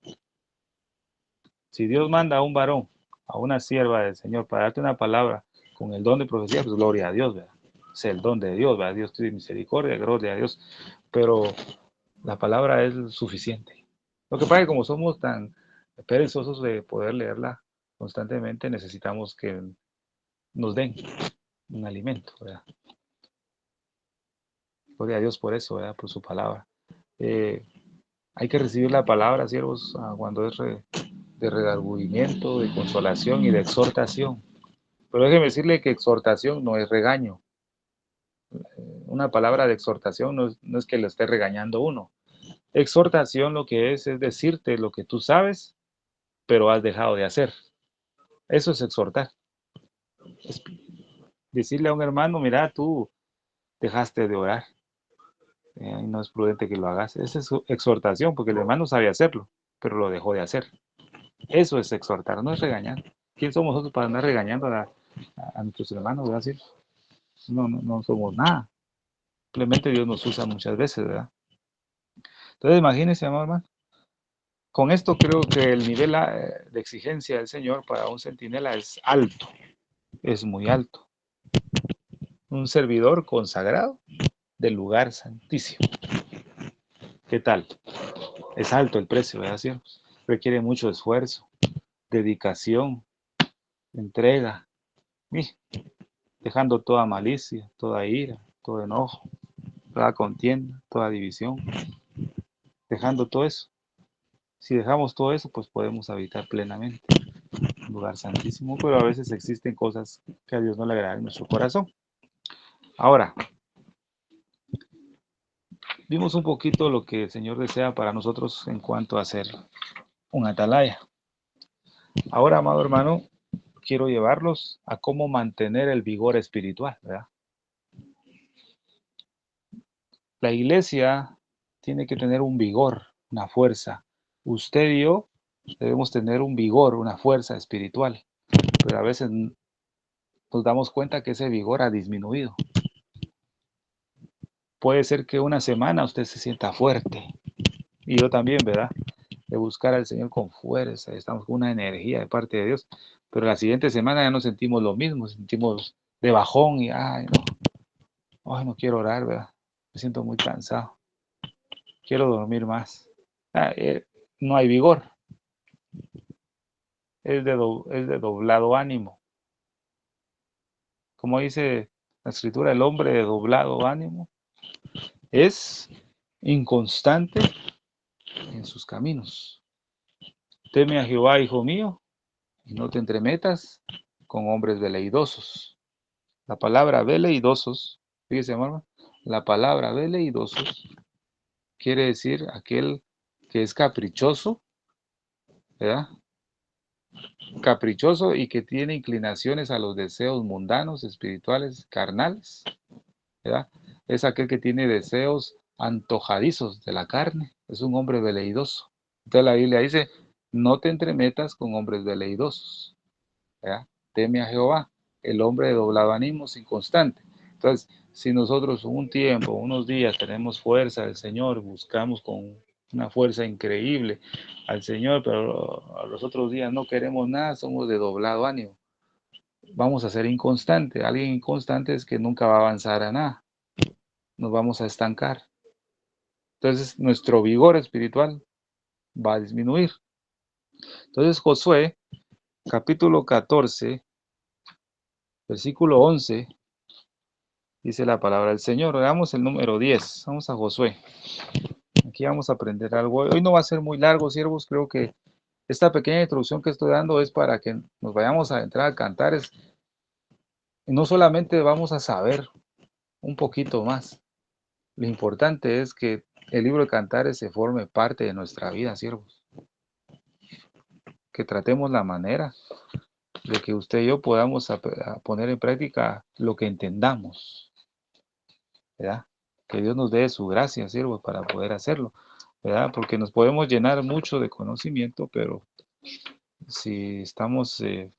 Si Dios manda a un varón, a una sierva del Señor, para darte una palabra con el don de profecía, pues gloria a Dios, ¿verdad? Es el don de Dios, ¿verdad? Dios tiene misericordia, gloria a Dios. Pero la palabra es suficiente. Lo que pasa es que como somos tan perezosos de poder leerla constantemente, necesitamos que nos den un alimento, ¿verdad? Gloria a Dios por eso, ¿verdad? Por su palabra. Hay que recibir la palabra, siervos, cuando es de redargüimiento, de consolación y de exhortación. Pero déjeme decirle que exhortación no es regaño. Una palabra de exhortación no es que le esté regañando uno. Exhortación lo que es decirte lo que tú sabes, pero has dejado de hacer. Eso es exhortar. Es decirle a un hermano, mira, tú dejaste de orar. Y no es prudente que lo hagas. Esa es su exhortación, porque el hermano sabe hacerlo, pero lo dejó de hacer. Eso es exhortar, no es regañar. ¿Quién somos nosotros para andar regañando a nuestros hermanos? ¿Verdad? No, no, no somos nada. Simplemente Dios nos usa muchas veces, ¿verdad? Entonces, imagínense, amado hermano. Con esto creo que el nivel de exigencia del Señor para un centinela es alto, es muy alto. Un servidor consagrado del lugar santísimo. ¿Qué tal? Es alto el precio, ¿verdad, siervos? Requiere mucho esfuerzo, dedicación, entrega, dejando toda malicia, toda ira, todo enojo, toda contienda, toda división, dejando todo eso. Si dejamos todo eso, pues podemos habitar plenamente un lugar santísimo, pero a veces existen cosas que a Dios no le agradan en nuestro corazón. Ahora, vimos un poquito lo que el Señor desea para nosotros en cuanto a ser un atalaya. Ahora, amado hermano, quiero llevarlos a cómo mantener el vigor espiritual, ¿verdad? La iglesia tiene que tener un vigor, una fuerza. Usted y yo debemos tener un vigor, una fuerza espiritual, pero a veces nos damos cuenta que ese vigor ha disminuido. Puede ser que una semana usted se sienta fuerte, y yo también, ¿verdad? De buscar al Señor con fuerza, estamos con una energía de parte de Dios, pero la siguiente semana ya no sentimos lo mismo, sentimos de bajón y, no quiero orar, ¿verdad? Me siento muy cansado, quiero dormir más. No hay vigor, es de doblado ánimo. Como dice la escritura, el hombre de doblado ánimo es inconstante en sus caminos. Teme a Jehová, hijo mío, y no te entremetas con hombres veleidosos. La palabra veleidosos, fíjese, hermano, la palabra veleidosos quiere decir aquel que es caprichoso, ¿verdad? Caprichoso y que tiene inclinaciones a los deseos mundanos, espirituales, carnales, ¿verdad? Es aquel que tiene deseos antojadizos de la carne, es un hombre veleidoso. Entonces la Biblia dice, no te entremetas con hombres veleidosos, ¿verdad? Teme a Jehová, el hombre de doblado ánimo es inconstante. Entonces, si nosotros un tiempo, unos días tenemos fuerza del Señor, buscamos con una fuerza increíble al Señor, pero a los otros días no queremos nada, somos de doblado ánimo. Vamos a ser inconstantes. Alguien inconstante es que nunca va a avanzar a nada. Nos vamos a estancar. Entonces, nuestro vigor espiritual va a disminuir. Entonces, Josué, capítulo 14, versículo 11, dice la palabra del Señor. Veamos el número 10. Vamos a Josué. Aquí vamos a aprender algo. Hoy no va a ser muy largo, siervos. Creo que esta pequeña introducción que estoy dando es para que nos vayamos a entrar a Cantares. Y no solamente vamos a saber un poquito más. Lo importante es que el libro de Cantares se forme parte de nuestra vida, siervos. Que tratemos la manera de que usted y yo podamos a poner en práctica lo que entendamos, ¿verdad? Que Dios nos dé su gracia, siervos, para poder hacerlo, ¿verdad? Porque nos podemos llenar mucho de conocimiento, pero si estamos, no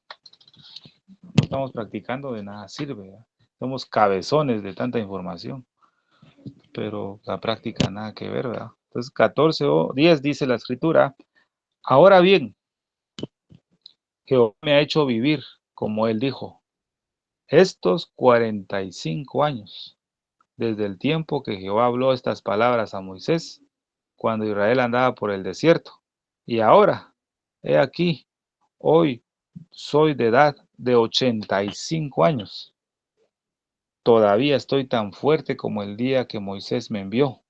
estamos practicando, de nada sirve, ¿verdad? Somos cabezones de tanta información, pero la práctica nada que ver, ¿verdad? Entonces, 14 o 10 dice la escritura, ahora bien, Jehová me ha hecho vivir, como él dijo, estos 45 años, desde el tiempo que Jehová habló estas palabras a Moisés, cuando Israel andaba por el desierto. Y ahora, he aquí, hoy soy de edad de 85 años. Todavía estoy tan fuerte como el día que Moisés me envió.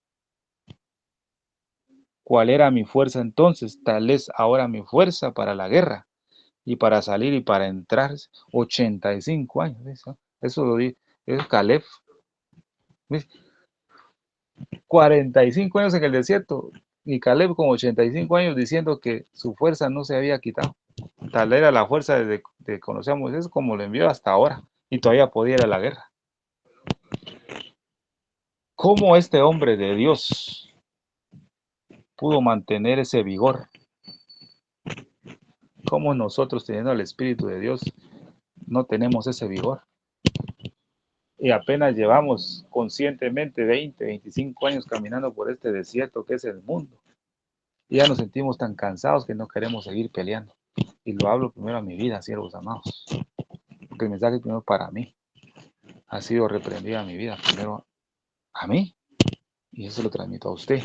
¿Cuál era mi fuerza entonces? Tal es ahora mi fuerza para la guerra y para salir y para entrar. 85 años. Eso lo dice, es Caleb. 45 años en el desierto y Caleb con 85 años diciendo que su fuerza no se había quitado. Tal era la fuerza de conocer a Moisés como lo envió hasta ahora y todavía podía ir a la guerra. ¿Cómo este hombre de Dios pudo mantener ese vigor? ¿Cómo nosotros, teniendo el Espíritu de Dios, no tenemos ese vigor? Y apenas llevamos conscientemente 20, 25 años caminando por este desierto que es el mundo. Y ya nos sentimos tan cansados que no queremos seguir peleando. Y lo hablo primero a mi vida, siervos amados. Porque el mensaje primero para mí. Ha sido reprendida mi vida primero a mí. Y eso lo transmito a usted.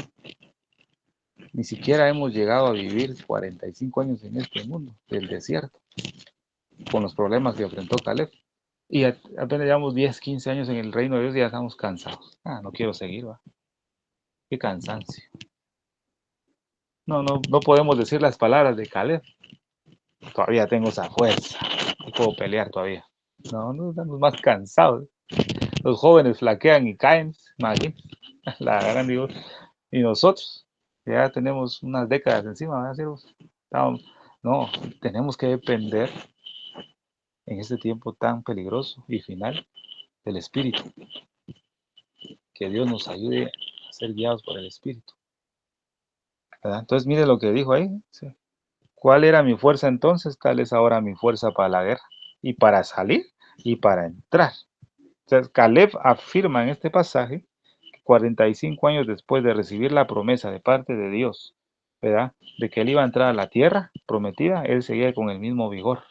Ni siquiera hemos llegado a vivir 45 años en este mundo del desierto, con los problemas que enfrentó Caleb. Y apenas llevamos 10, 15 años en el reino de Dios y ya estamos cansados. No quiero seguir, va. Qué cansancio. No podemos decir las palabras de Caleb. Todavía tengo esa fuerza. No puedo pelear todavía. No, estamos más cansados. Los jóvenes flaquean y caen, imagínense. La gran Dios. Y nosotros, ya tenemos unas décadas encima, ¿verdad? No, tenemos que depender en este tiempo tan peligroso y final del Espíritu. Que Dios nos ayude a ser guiados por el Espíritu. ¿Verdad? Entonces, mire lo que dijo ahí. Sí. ¿Cuál era mi fuerza entonces? Tal es ahora mi fuerza para la guerra. Y para salir y para entrar. Entonces, Caleb afirma en este pasaje, 45 años después de recibir la promesa de parte de Dios, ¿verdad? De que él iba a entrar a la tierra prometida, él seguía con el mismo vigor.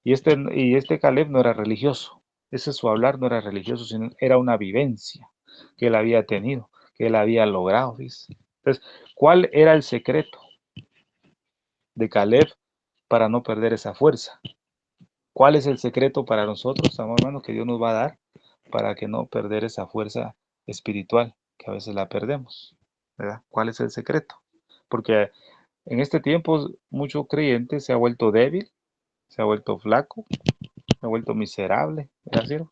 Y este Caleb no era religioso. Ese su hablar no era religioso, sino era una vivencia que él había tenido, que él había logrado. ¿Dice? Entonces, ¿cuál era el secreto de Caleb para no perder esa fuerza? ¿Cuál es el secreto para nosotros, amados hermanos, que Dios nos va a dar para que no perder esa fuerza espiritual que a veces la perdemos? ¿Verdad? ¿Cuál es el secreto? Porque en este tiempo mucho creyente se ha vuelto débil, se ha vuelto flaco, se ha vuelto miserable, ¿verdad?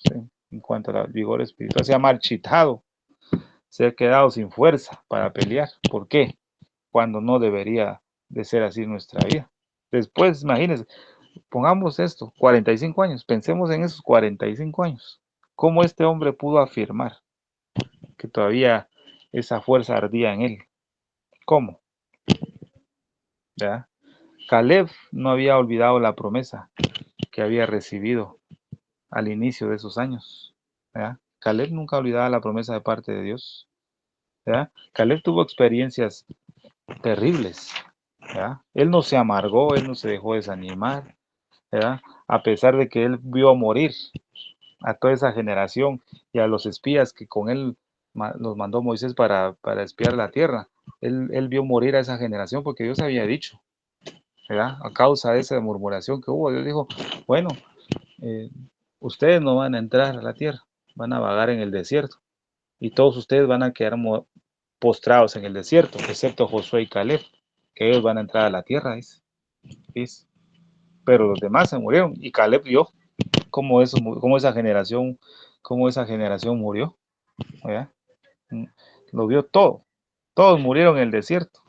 En cuanto al vigor espiritual, se ha marchitado, se ha quedado sin fuerza para pelear. ¿Por qué? Cuando no debería de ser así nuestra vida. Después, imagínense, pongamos esto, 45 años, pensemos en esos 45 años. ¿Cómo este hombre pudo afirmar que todavía esa fuerza ardía en él? ¿Cómo? ¿Verdad? Caleb no había olvidado la promesa que había recibido al inicio de esos años. ¿Verdad? Caleb nunca olvidaba la promesa de parte de Dios. ¿Verdad? Caleb tuvo experiencias terribles. ¿Verdad? Él no se amargó, él no se dejó desanimar. ¿Verdad? A pesar de que él vio morir a toda esa generación y a los espías que con él los mandó Moisés para espiar la tierra. Él vio morir a esa generación porque Dios había dicho, ¿verdad? A causa de esa murmuración que hubo, Dios dijo, bueno, eh, ustedes no van a entrar a la tierra, van a vagar en el desierto y todos ustedes van a quedar postrados en el desierto, excepto Josué y Caleb, que ellos van a entrar a la tierra, dice. Pero los demás se murieron y Caleb vio cómo esa generación murió, ¿verdad? Lo vio todo, todos murieron en el desierto.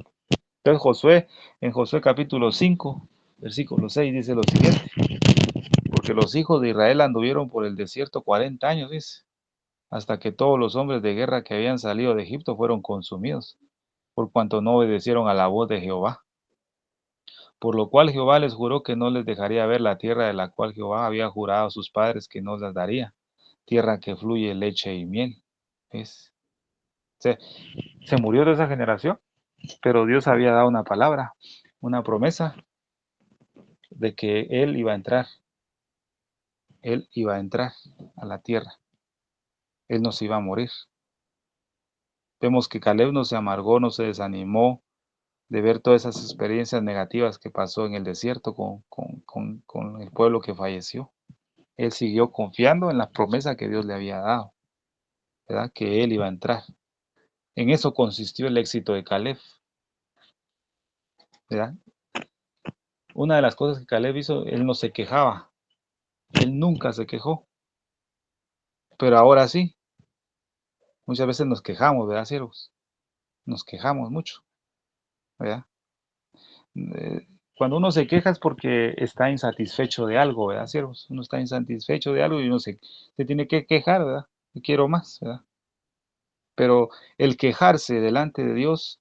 Entonces en Josué capítulo 5, versículo 6 dice lo siguiente, porque los hijos de Israel anduvieron por el desierto 40 años, dice, hasta que todos los hombres de guerra que habían salido de Egipto fueron consumidos, por cuanto no obedecieron a la voz de Jehová. Por lo cual Jehová les juró que no les dejaría ver la tierra de la cual Jehová había jurado a sus padres que no les daría, tierra que fluye leche y miel. ¿Ves? Se murió de esa generación, pero Dios había dado una palabra, una promesa de que él iba a entrar a la tierra, él no se iba a morir. Vemos que Caleb no se amargó, no se desanimó de ver todas esas experiencias negativas que pasó en el desierto con el pueblo que falleció. Él siguió confiando en la promesa que Dios le había dado, ¿verdad? Que él iba a entrar. En eso consistió el éxito de Caleb, ¿verdad? Una de las cosas que Caleb hizo, él no se quejaba, él nunca se quejó, pero ahora sí, muchas veces nos quejamos, ¿verdad, siervos? Nos quejamos mucho, ¿verdad? Cuando uno se queja es porque está insatisfecho de algo, ¿verdad, siervos? Uno está insatisfecho de algo y uno se tiene que quejar, ¿verdad? Yo quiero más, ¿verdad? Pero el quejarse delante de Dios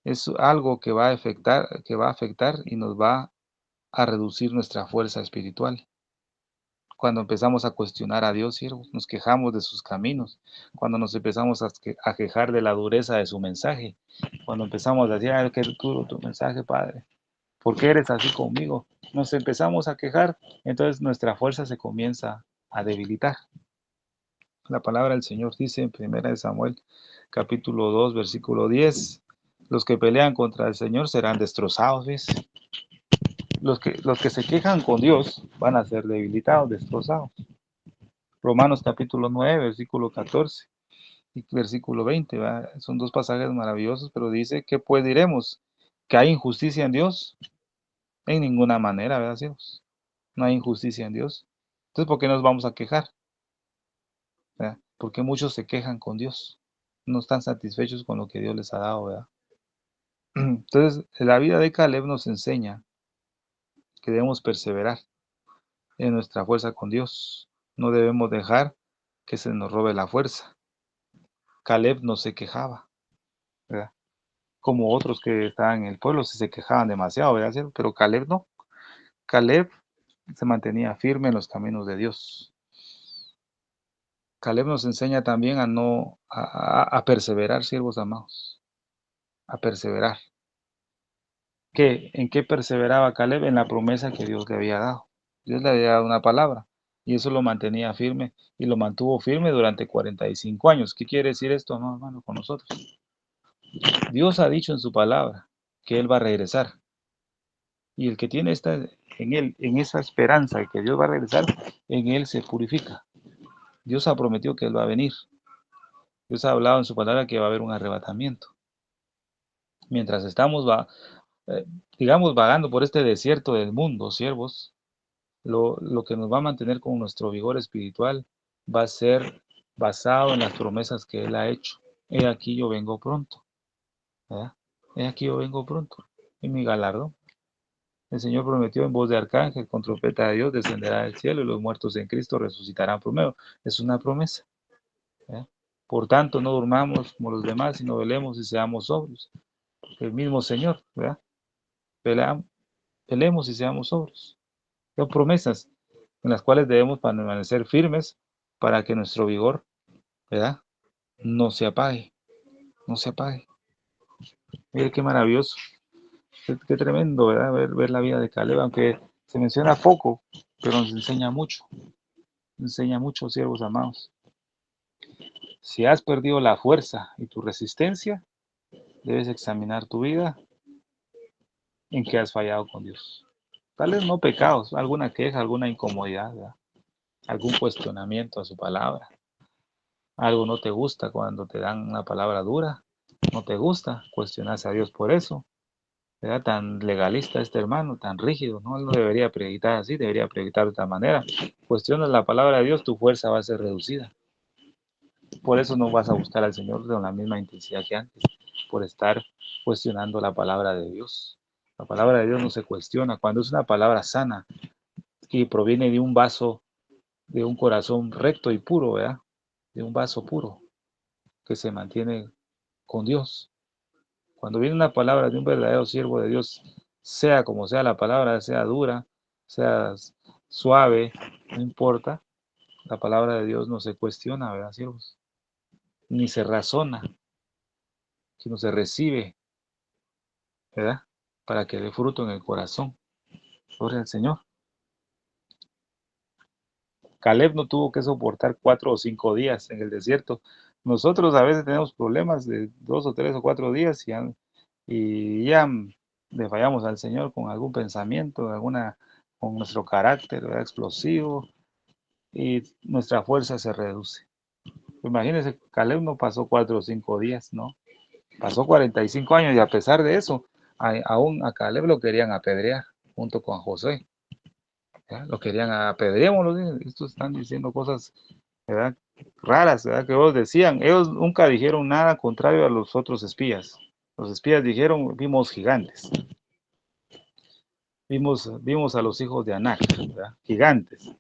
es algo que va a afectar y nos va a reducir nuestra fuerza espiritual. Cuando empezamos a cuestionar a Dios, siervos, nos quejamos de sus caminos, cuando nos empezamos a quejar de la dureza de su mensaje, cuando empezamos a decir, ay, qué duro tu mensaje, Padre, ¿por qué eres así conmigo? Nos empezamos a quejar, entonces nuestra fuerza se comienza a debilitar. La palabra del Señor dice en 1 Samuel, capítulo 2, versículo 10, los que pelean contra el Señor serán destrozados, ¿ves? Los que se quejan con Dios van a ser debilitados, destrozados. Romanos capítulo 9, versículo 14 y versículo 20, ¿verdad? Son dos pasajes maravillosos, pero dice, ¿qué pues diremos? ¿Que hay injusticia en Dios? En ninguna manera, ¿verdad, siervos? No hay injusticia en Dios. Entonces, ¿por qué nos vamos a quejar? ¿Verdad? Porque muchos se quejan con Dios. No están satisfechos con lo que Dios les ha dado, ¿verdad? Entonces, la vida de Caleb nos enseña que debemos perseverar en nuestra fuerza con Dios. No debemos dejar que se nos robe la fuerza. Caleb no se quejaba, ¿verdad? Como otros que estaban en el pueblo, se quejaban demasiado, ¿verdad? Pero Caleb no. Caleb se mantenía firme en los caminos de Dios. Caleb nos enseña también a perseverar, siervos amados, a perseverar. ¿En qué perseveraba Caleb? En la promesa que Dios le había dado. Dios le había dado una palabra y eso lo mantenía firme y lo mantuvo firme durante 45 años. ¿Qué quiere decir esto, no, hermano, con nosotros? Dios ha dicho en su palabra que Él va a regresar. Y el que tiene en esa esperanza de que Dios va a regresar, en Él se purifica. Dios ha prometido que Él va a venir. Dios ha hablado en su palabra que va a haber un arrebatamiento. Mientras estamos, digamos, vagando por este desierto del mundo, siervos, lo que nos va a mantener con nuestro vigor espiritual va a ser basado en las promesas que Él ha hecho. He aquí yo vengo pronto, ¿verdad? He aquí yo vengo pronto, en mi galardón. El Señor prometió en voz de arcángel, con trompeta de Dios, descenderá del cielo y los muertos en Cristo resucitarán primero. Es una promesa, ¿verdad? Por tanto, no durmamos como los demás, sino velemos y seamos sobrios. El mismo Señor, ¿verdad? Velemos y seamos sobrios. Son promesas en las cuales debemos permanecer firmes para que nuestro vigor, ¿verdad? No se apague, no se apague. Mire qué maravilloso, qué tremendo, ¿verdad? Ver la vida de Caleb, aunque se menciona poco, pero nos enseña mucho, siervos amados. Si has perdido la fuerza y tu resistencia, debes examinar tu vida en que has fallado con Dios. Tal vez no pecados, alguna queja, alguna incomodidad, ¿verdad? Algún cuestionamiento a su palabra. Algo no te gusta cuando te dan una palabra dura, no te gusta, cuestionas a Dios por eso. ¿Verdad? Tan legalista este hermano, tan rígido, ¿no? Él no debería predicar así, debería predicar de otra manera. Cuestionas la palabra de Dios, tu fuerza va a ser reducida. Por eso no vas a buscar al Señor con la misma intensidad que antes, por estar cuestionando la palabra de Dios. La palabra de Dios no se cuestiona. Cuando es una palabra sana y proviene de un vaso, de un corazón recto y puro, ¿verdad? De un vaso puro que se mantiene con Dios. Cuando viene una palabra de un verdadero siervo de Dios, sea como sea la palabra, sea dura, sea suave, no importa, la palabra de Dios no se cuestiona, ¿verdad, siervos? Ni se razona, sino se recibe, ¿verdad? Para que dé fruto en el corazón. Gloria al Señor. Caleb no tuvo que soportar 4 o 5 días en el desierto. Nosotros a veces tenemos problemas de 2 o 3 o 4 días y ya le fallamos al Señor con algún pensamiento, con nuestro carácter, ¿verdad? Explosivo, y nuestra fuerza se reduce. Imagínense, Caleb no pasó 4 o 5 días, ¿no? Pasó 45 años y a pesar de eso, aún a Caleb lo querían apedrear junto con Josué. ¿Ya? Lo querían apedrearlo. Estos están diciendo cosas, ¿verdad? Raras, ¿verdad? Que ellos decían. Ellos nunca dijeron nada contrario a los otros espías. Los espías dijeron, vimos gigantes. Vimos a los hijos de Anac, ¿verdad? Gigantes.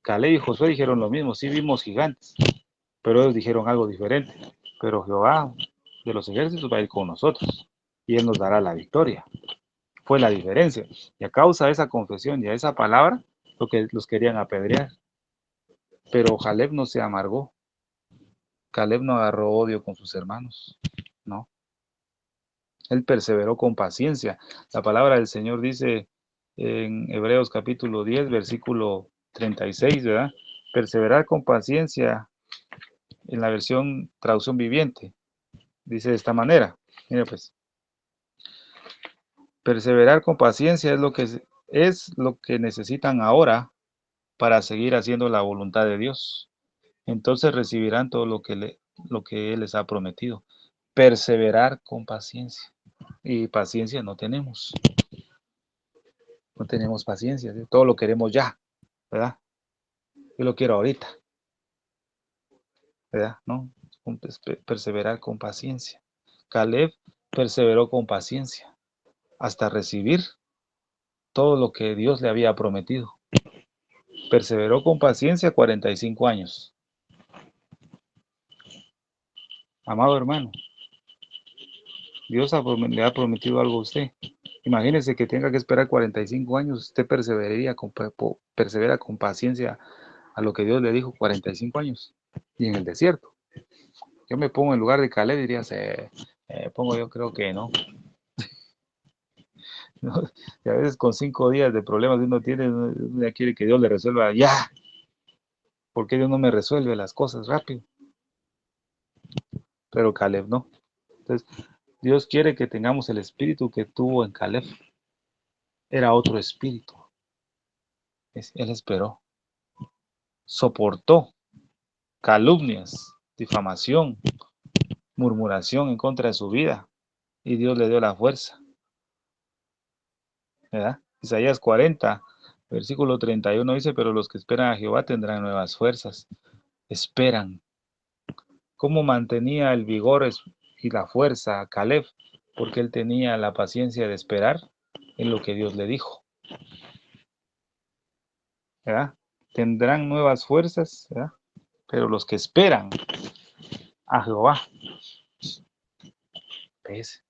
Caleb y Josué dijeron lo mismo, sí vimos gigantes, pero ellos dijeron algo diferente. pero Jehová de los ejércitos va a ir con nosotros y Él nos dará la victoria. Fue la diferencia. Y a causa de esa confesión y a esa palabra, lo que los querían apedrear. Pero Caleb no se amargó. Caleb no agarró odio con sus hermanos. No. Él perseveró con paciencia. La palabra del Señor dice en Hebreos capítulo 10, versículo 36, ¿verdad? Perseverar con paciencia en la versión traducción viviente. Dice de esta manera. Mira pues. Perseverar con paciencia es lo que necesitan ahora para seguir haciendo la voluntad de Dios. Entonces recibirán todo lo que Él les ha prometido. Perseverar con paciencia. Y paciencia no tenemos. No tenemos paciencia. ¿Sí? Todo lo queremos ya, ¿verdad? Yo lo quiero ahorita, ¿verdad? ¿No? Perseverar con paciencia. Caleb perseveró con paciencia hasta recibir todo lo que Dios le había prometido. Perseveró con paciencia 45 años. Amado hermano, Dios le ha prometido algo a usted. Imagínese que tenga que esperar 45 años, usted persevera con paciencia a lo que Dios le dijo 45 años. Y en el desierto. Yo me pongo en lugar de Caleb y diría, pongo yo creo que no. ¿No? Y a veces con 5 días de problemas que uno tiene, uno ya quiere que Dios le resuelva ya. ¿Por qué Dios no me resuelve las cosas rápido? Pero Caleb no. Entonces, Dios quiere que tengamos el espíritu que tuvo en Caleb. Era otro espíritu. Él esperó, soportó calumnias, difamación, murmuración en contra de su vida. Y Dios le dio la fuerza. ¿Verdad? Isaías 40, versículo 31 dice, pero los que esperan a Jehová tendrán nuevas fuerzas. Esperan. ¿Cómo mantenía el vigor y la fuerza a Caleb? Porque él tenía la paciencia de esperar en lo que Dios le dijo. ¿Verdad? Tendrán nuevas fuerzas, ¿verdad? Pero los que esperan a Jehová. ¿Ves?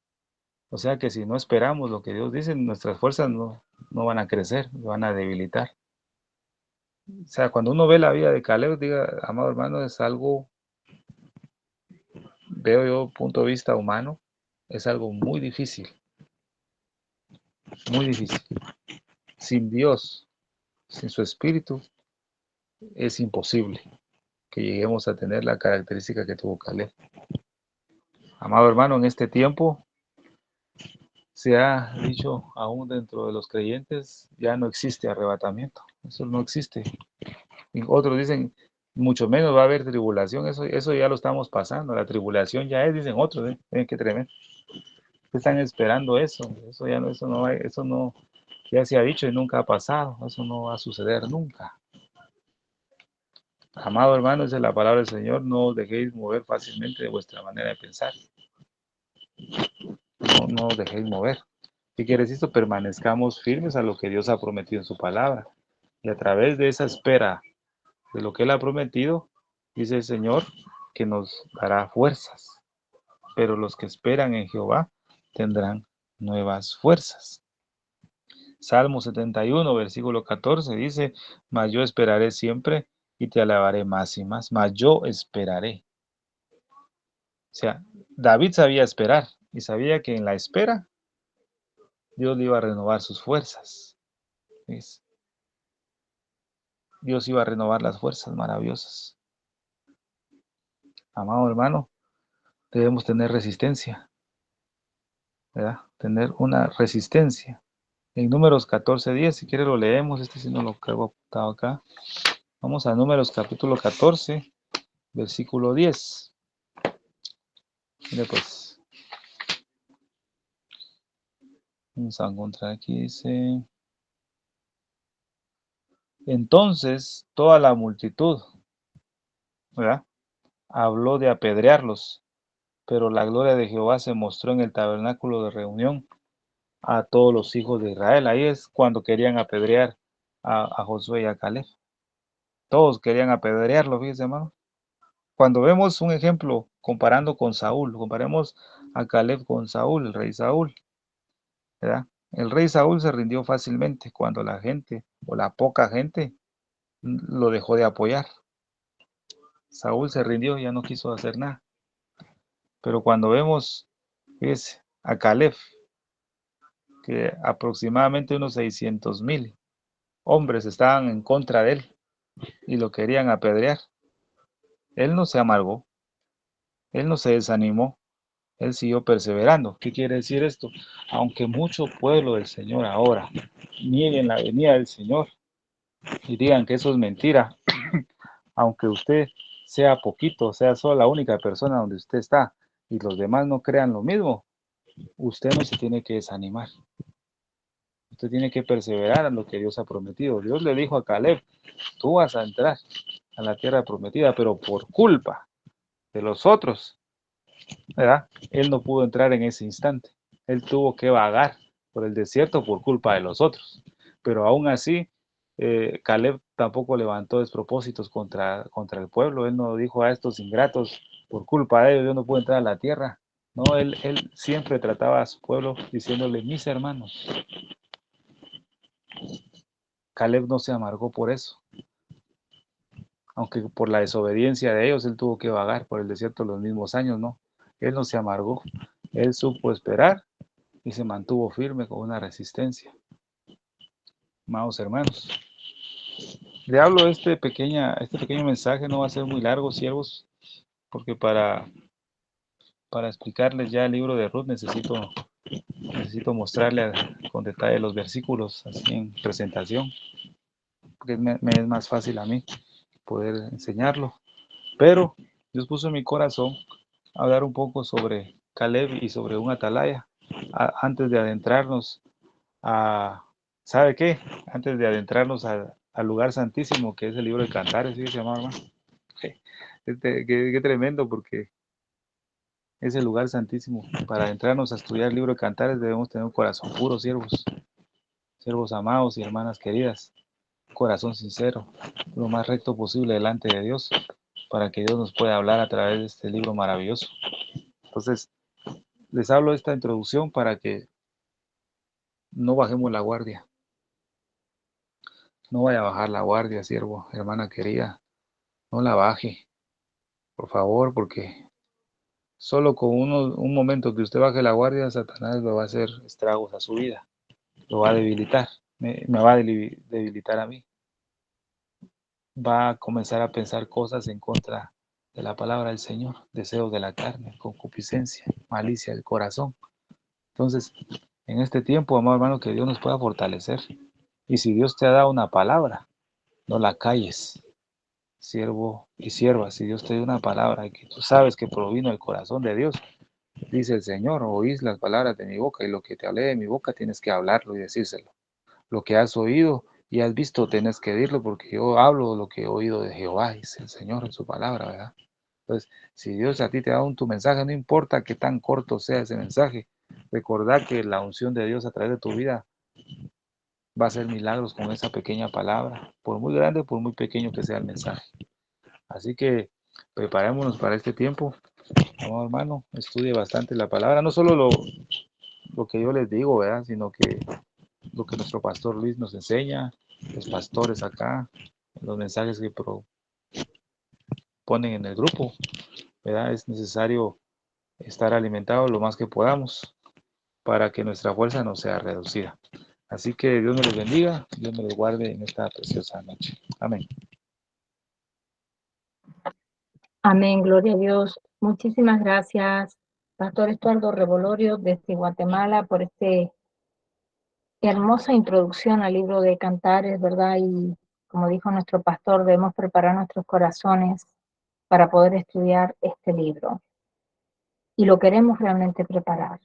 O sea que si no esperamos lo que Dios dice, nuestras fuerzas no van a crecer, van a debilitar. O sea, cuando uno ve la vida de Caleb, diga, amado hermano, es algo, veo yo, punto de vista humano, es algo muy difícil. Muy difícil. Sin Dios, sin su espíritu, es imposible que lleguemos a tener la característica que tuvo Caleb. Amado hermano, en este tiempo se ha dicho aún dentro de los creyentes, ya no existe arrebatamiento. Eso no existe. Y otros dicen, mucho menos va a haber tribulación. Eso ya lo estamos pasando. La tribulación ya es, dicen otros. Qué tremendo. Están esperando eso. Eso no, ya se ha dicho y nunca ha pasado. Eso no va a suceder nunca. Amado hermano, esa es la palabra del Señor. No os dejéis mover fácilmente de vuestra manera de pensar. No os dejéis mover. ¿Qué quiere decir esto? Permanezcamos firmes a lo que Dios ha prometido en su palabra. Y a través de esa espera de lo que Él ha prometido, dice el Señor que nos dará fuerzas. Pero los que esperan en Jehová tendrán nuevas fuerzas. Salmo 71, versículo 14 dice, mas yo esperaré siempre y te alabaré más y más, mas yo esperaré. O sea, David sabía esperar y sabía que en la espera Dios le iba a renovar sus fuerzas. ¿Ves? Dios iba a renovar las fuerzas maravillosas. Amado hermano, debemos tener resistencia, ¿verdad? Tener una resistencia. En Números 14:10, si quiere lo leemos, si no lo cargo apuntado acá. Vamos a Números capítulo 14, versículo 10. Mire pues, vamos a encontrar aquí, dice, entonces toda la multitud, ¿verdad? Habló de apedrearlos, pero la gloria de Jehová se mostró en el tabernáculo de reunión a todos los hijos de Israel. Ahí es cuando querían apedrear a Josué y a Caleb. Todos querían apedrearlo, fíjense, hermano. cuando vemos un ejemplo comparando con Saúl, comparemos a Caleb con Saúl, el rey Saúl, ¿verdad? El rey Saúl se rindió fácilmente cuando la gente o la poca gente lo dejó de apoyar. Saúl se rindió y ya no quiso hacer nada. Pero cuando vemos, fíjese, a Caleb, que aproximadamente unos 600,000 hombres estaban en contra de él y lo querían apedrear, él no se amargó, él no se desanimó, él siguió perseverando. ¿Qué quiere decir esto? Aunque mucho pueblo del Señor ahora nieguen la venida del Señor y digan que eso es mentira, aunque usted sea poquito, sea solo la única persona donde usted está y los demás no crean lo mismo, usted no se tiene que desanimar. Usted tiene que perseverar en lo que Dios ha prometido. Dios le dijo a Caleb, tú vas a entrar a la tierra prometida, pero por culpa de los otros, ¿verdad? Él no pudo entrar en ese instante. Él tuvo que vagar por el desierto por culpa de los otros. Pero aún así, Caleb tampoco levantó despropósitos contra el pueblo. Él no dijo a estos ingratos, por culpa de ellos yo no puedo entrar a la tierra. No, él siempre trataba a su pueblo diciéndole, mis hermanos. Caleb no se amargó por eso. Aunque por la desobediencia de ellos, él tuvo que vagar por el desierto los mismos años, ¿no? Él no se amargó. Él supo esperar y se mantuvo firme con una resistencia. Amados hermanos, le hablo de este pequeño mensaje, no va a ser muy largo, siervos, porque para explicarles ya el libro de Ruth necesito mostrarle con detalle los versículos, así en presentación, porque me es más fácil a mí poder enseñarlo. Pero Dios puso en mi corazón hablar un poco sobre Caleb y sobre un atalaya, antes de adentrarnos a, ¿sabe qué? Antes de adentrarnos al lugar santísimo, que es el libro de Cantares, ¿sí se llama, hermano? Qué tremendo, porque es el lugar santísimo. Para adentrarnos a estudiar el libro de Cantares debemos tener un corazón puro, siervos amados y hermanas queridas, un corazón sincero, lo más recto posible delante de Dios, para que Dios nos pueda hablar a través de este libro maravilloso. Entonces, les hablo de esta introducción para que no bajemos la guardia. No vaya a bajar la guardia, siervo, hermana querida. No la baje, por favor, porque solo con un momento que usted baje la guardia, Satanás lo va a hacer estragos a su vida. Lo va a debilitar. Me va a debilitar a mí. Va a comenzar a pensar cosas en contra de la palabra del Señor. Deseos de la carne, concupiscencia, malicia del corazón. Entonces, en este tiempo, amado hermano, que Dios nos pueda fortalecer. Y si Dios te ha dado una palabra, no la calles, siervo y sierva. Si Dios te dio una palabra y que tú sabes que provino del corazón de Dios, dice el Señor, oís las palabras de mi boca y lo que te hablé de mi boca tienes que hablarlo y decírselo. Lo que has oído y has visto tienes que decirlo porque yo hablo lo que he oído de Jehová, dice el Señor en su palabra, ¿verdad? Entonces, si Dios a ti te ha dado tu mensaje, no importa que tan corto sea ese mensaje, recordá que la unción de Dios a través de tu vida va a hacer milagros con esa pequeña palabra, por muy grande, por muy pequeño que sea el mensaje. Así que preparémonos para este tiempo. Amado hermano, estudie bastante la palabra, no solo lo que yo les digo, ¿verdad? Sino que lo que nuestro pastor Luis nos enseña, los pastores acá, los mensajes que ponen en el grupo, ¿verdad? Es necesario estar alimentados lo más que podamos para que nuestra fuerza no sea reducida. Así que Dios me los bendiga, Dios me los guarde en esta preciosa noche. Amén. Amén, gloria a Dios. Muchísimas gracias, Pastor Estuardo Revolorio, desde Guatemala, por esta hermosa introducción al libro de Cantares, ¿verdad? Y como dijo nuestro pastor, debemos preparar nuestros corazones para poder estudiar este libro. Y lo queremos realmente preparar.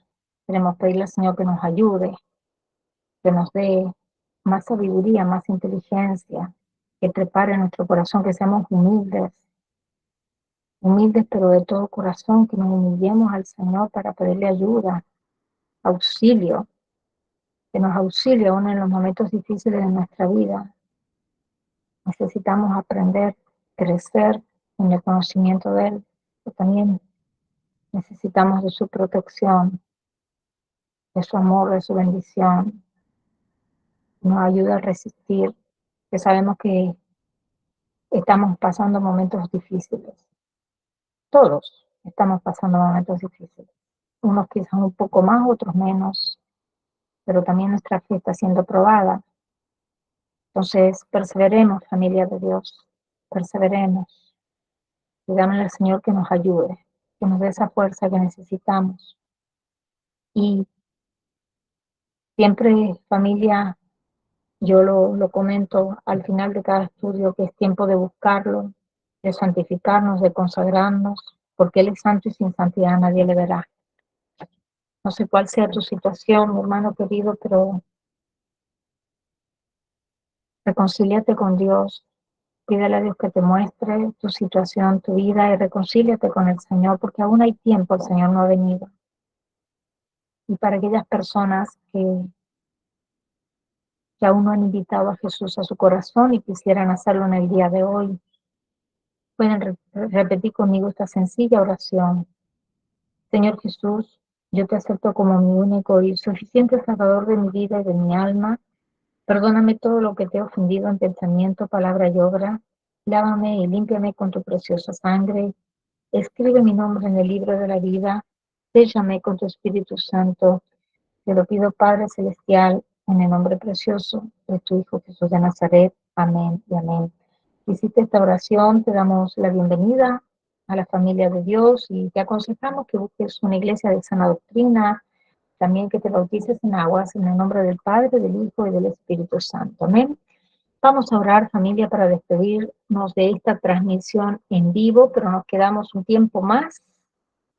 Queremos pedirle al Señor que nos ayude, que nos dé más sabiduría, más inteligencia, que prepare nuestro corazón, que seamos humildes, pero de todo corazón, que nos humillemos al Señor para pedirle ayuda, auxilio, que nos auxilie aún en los momentos difíciles de nuestra vida. Necesitamos aprender, crecer en el conocimiento de Él, pero también necesitamos de su protección, de su amor, de su bendición. Nos ayuda a resistir, que sabemos que estamos pasando momentos difíciles. Todos estamos pasando momentos difíciles. Unos quizás un poco más, otros menos, pero también nuestra fe está siendo probada. Entonces, perseveremos, familia de Dios, perseveremos. Pidámosle al Señor que nos ayude, que nos dé esa fuerza que necesitamos. Y siempre, familia, yo lo comento al final de cada estudio, que es tiempo de buscarlo, de santificarnos, de consagrarnos, porque Él es santo y sin santidad nadie le verá. No sé cuál sea tu situación, mi hermano querido, pero reconcíliate con Dios. Pídele a Dios que te muestre tu situación, tu vida, y reconcíliate con el Señor, porque aún hay tiempo, el Señor no ha venido. Y para aquellas personas que aún no han invitado a Jesús a su corazón y quisieran hacerlo en el día de hoy, pueden repetir conmigo esta sencilla oración. Señor Jesús, yo te acepto como mi único y suficiente Salvador de mi vida y de mi alma. Perdóname todo lo que te he ofendido en pensamiento, palabra y obra. Lávame y límpiame con tu preciosa sangre. Escribe mi nombre en el libro de la vida. Séllame con tu Espíritu Santo. Te lo pido, Padre Celestial, en el nombre precioso de tu Hijo Jesús de Nazaret. Amén y amén. Hiciste esta oración, te damos la bienvenida a la familia de Dios y te aconsejamos que busques una iglesia de sana doctrina, también que te bautices en aguas en el nombre del Padre, del Hijo y del Espíritu Santo. Amén. Vamos a orar, familia, para despedirnos de esta transmisión en vivo, pero nos quedamos un tiempo más,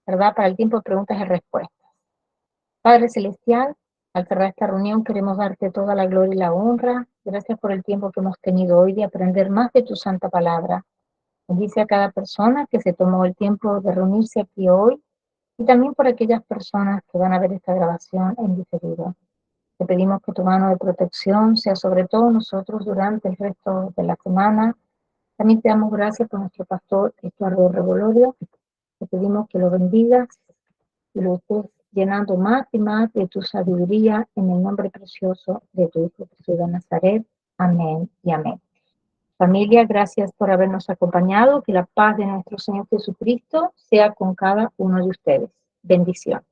¿verdad? Para el tiempo de preguntas y respuestas. Padre Celestial, al cerrar esta reunión queremos darte toda la gloria y la honra. Gracias por el tiempo que hemos tenido hoy de aprender más de tu santa palabra. Bendice a cada persona que se tomó el tiempo de reunirse aquí hoy y también por aquellas personas que van a ver esta grabación en diferido. Te pedimos que tu mano de protección sea sobre todos nosotros durante el resto de la semana. También te damos gracias por nuestro pastor Eduardo Revolorio. Te pedimos que lo bendigas y lo estés llenando más y más de tu sabiduría en el nombre precioso de tu Hijo Jesús de Nazaret. Amén y amén. Familia, gracias por habernos acompañado. Que la paz de nuestro Señor Jesucristo sea con cada uno de ustedes. Bendiciones.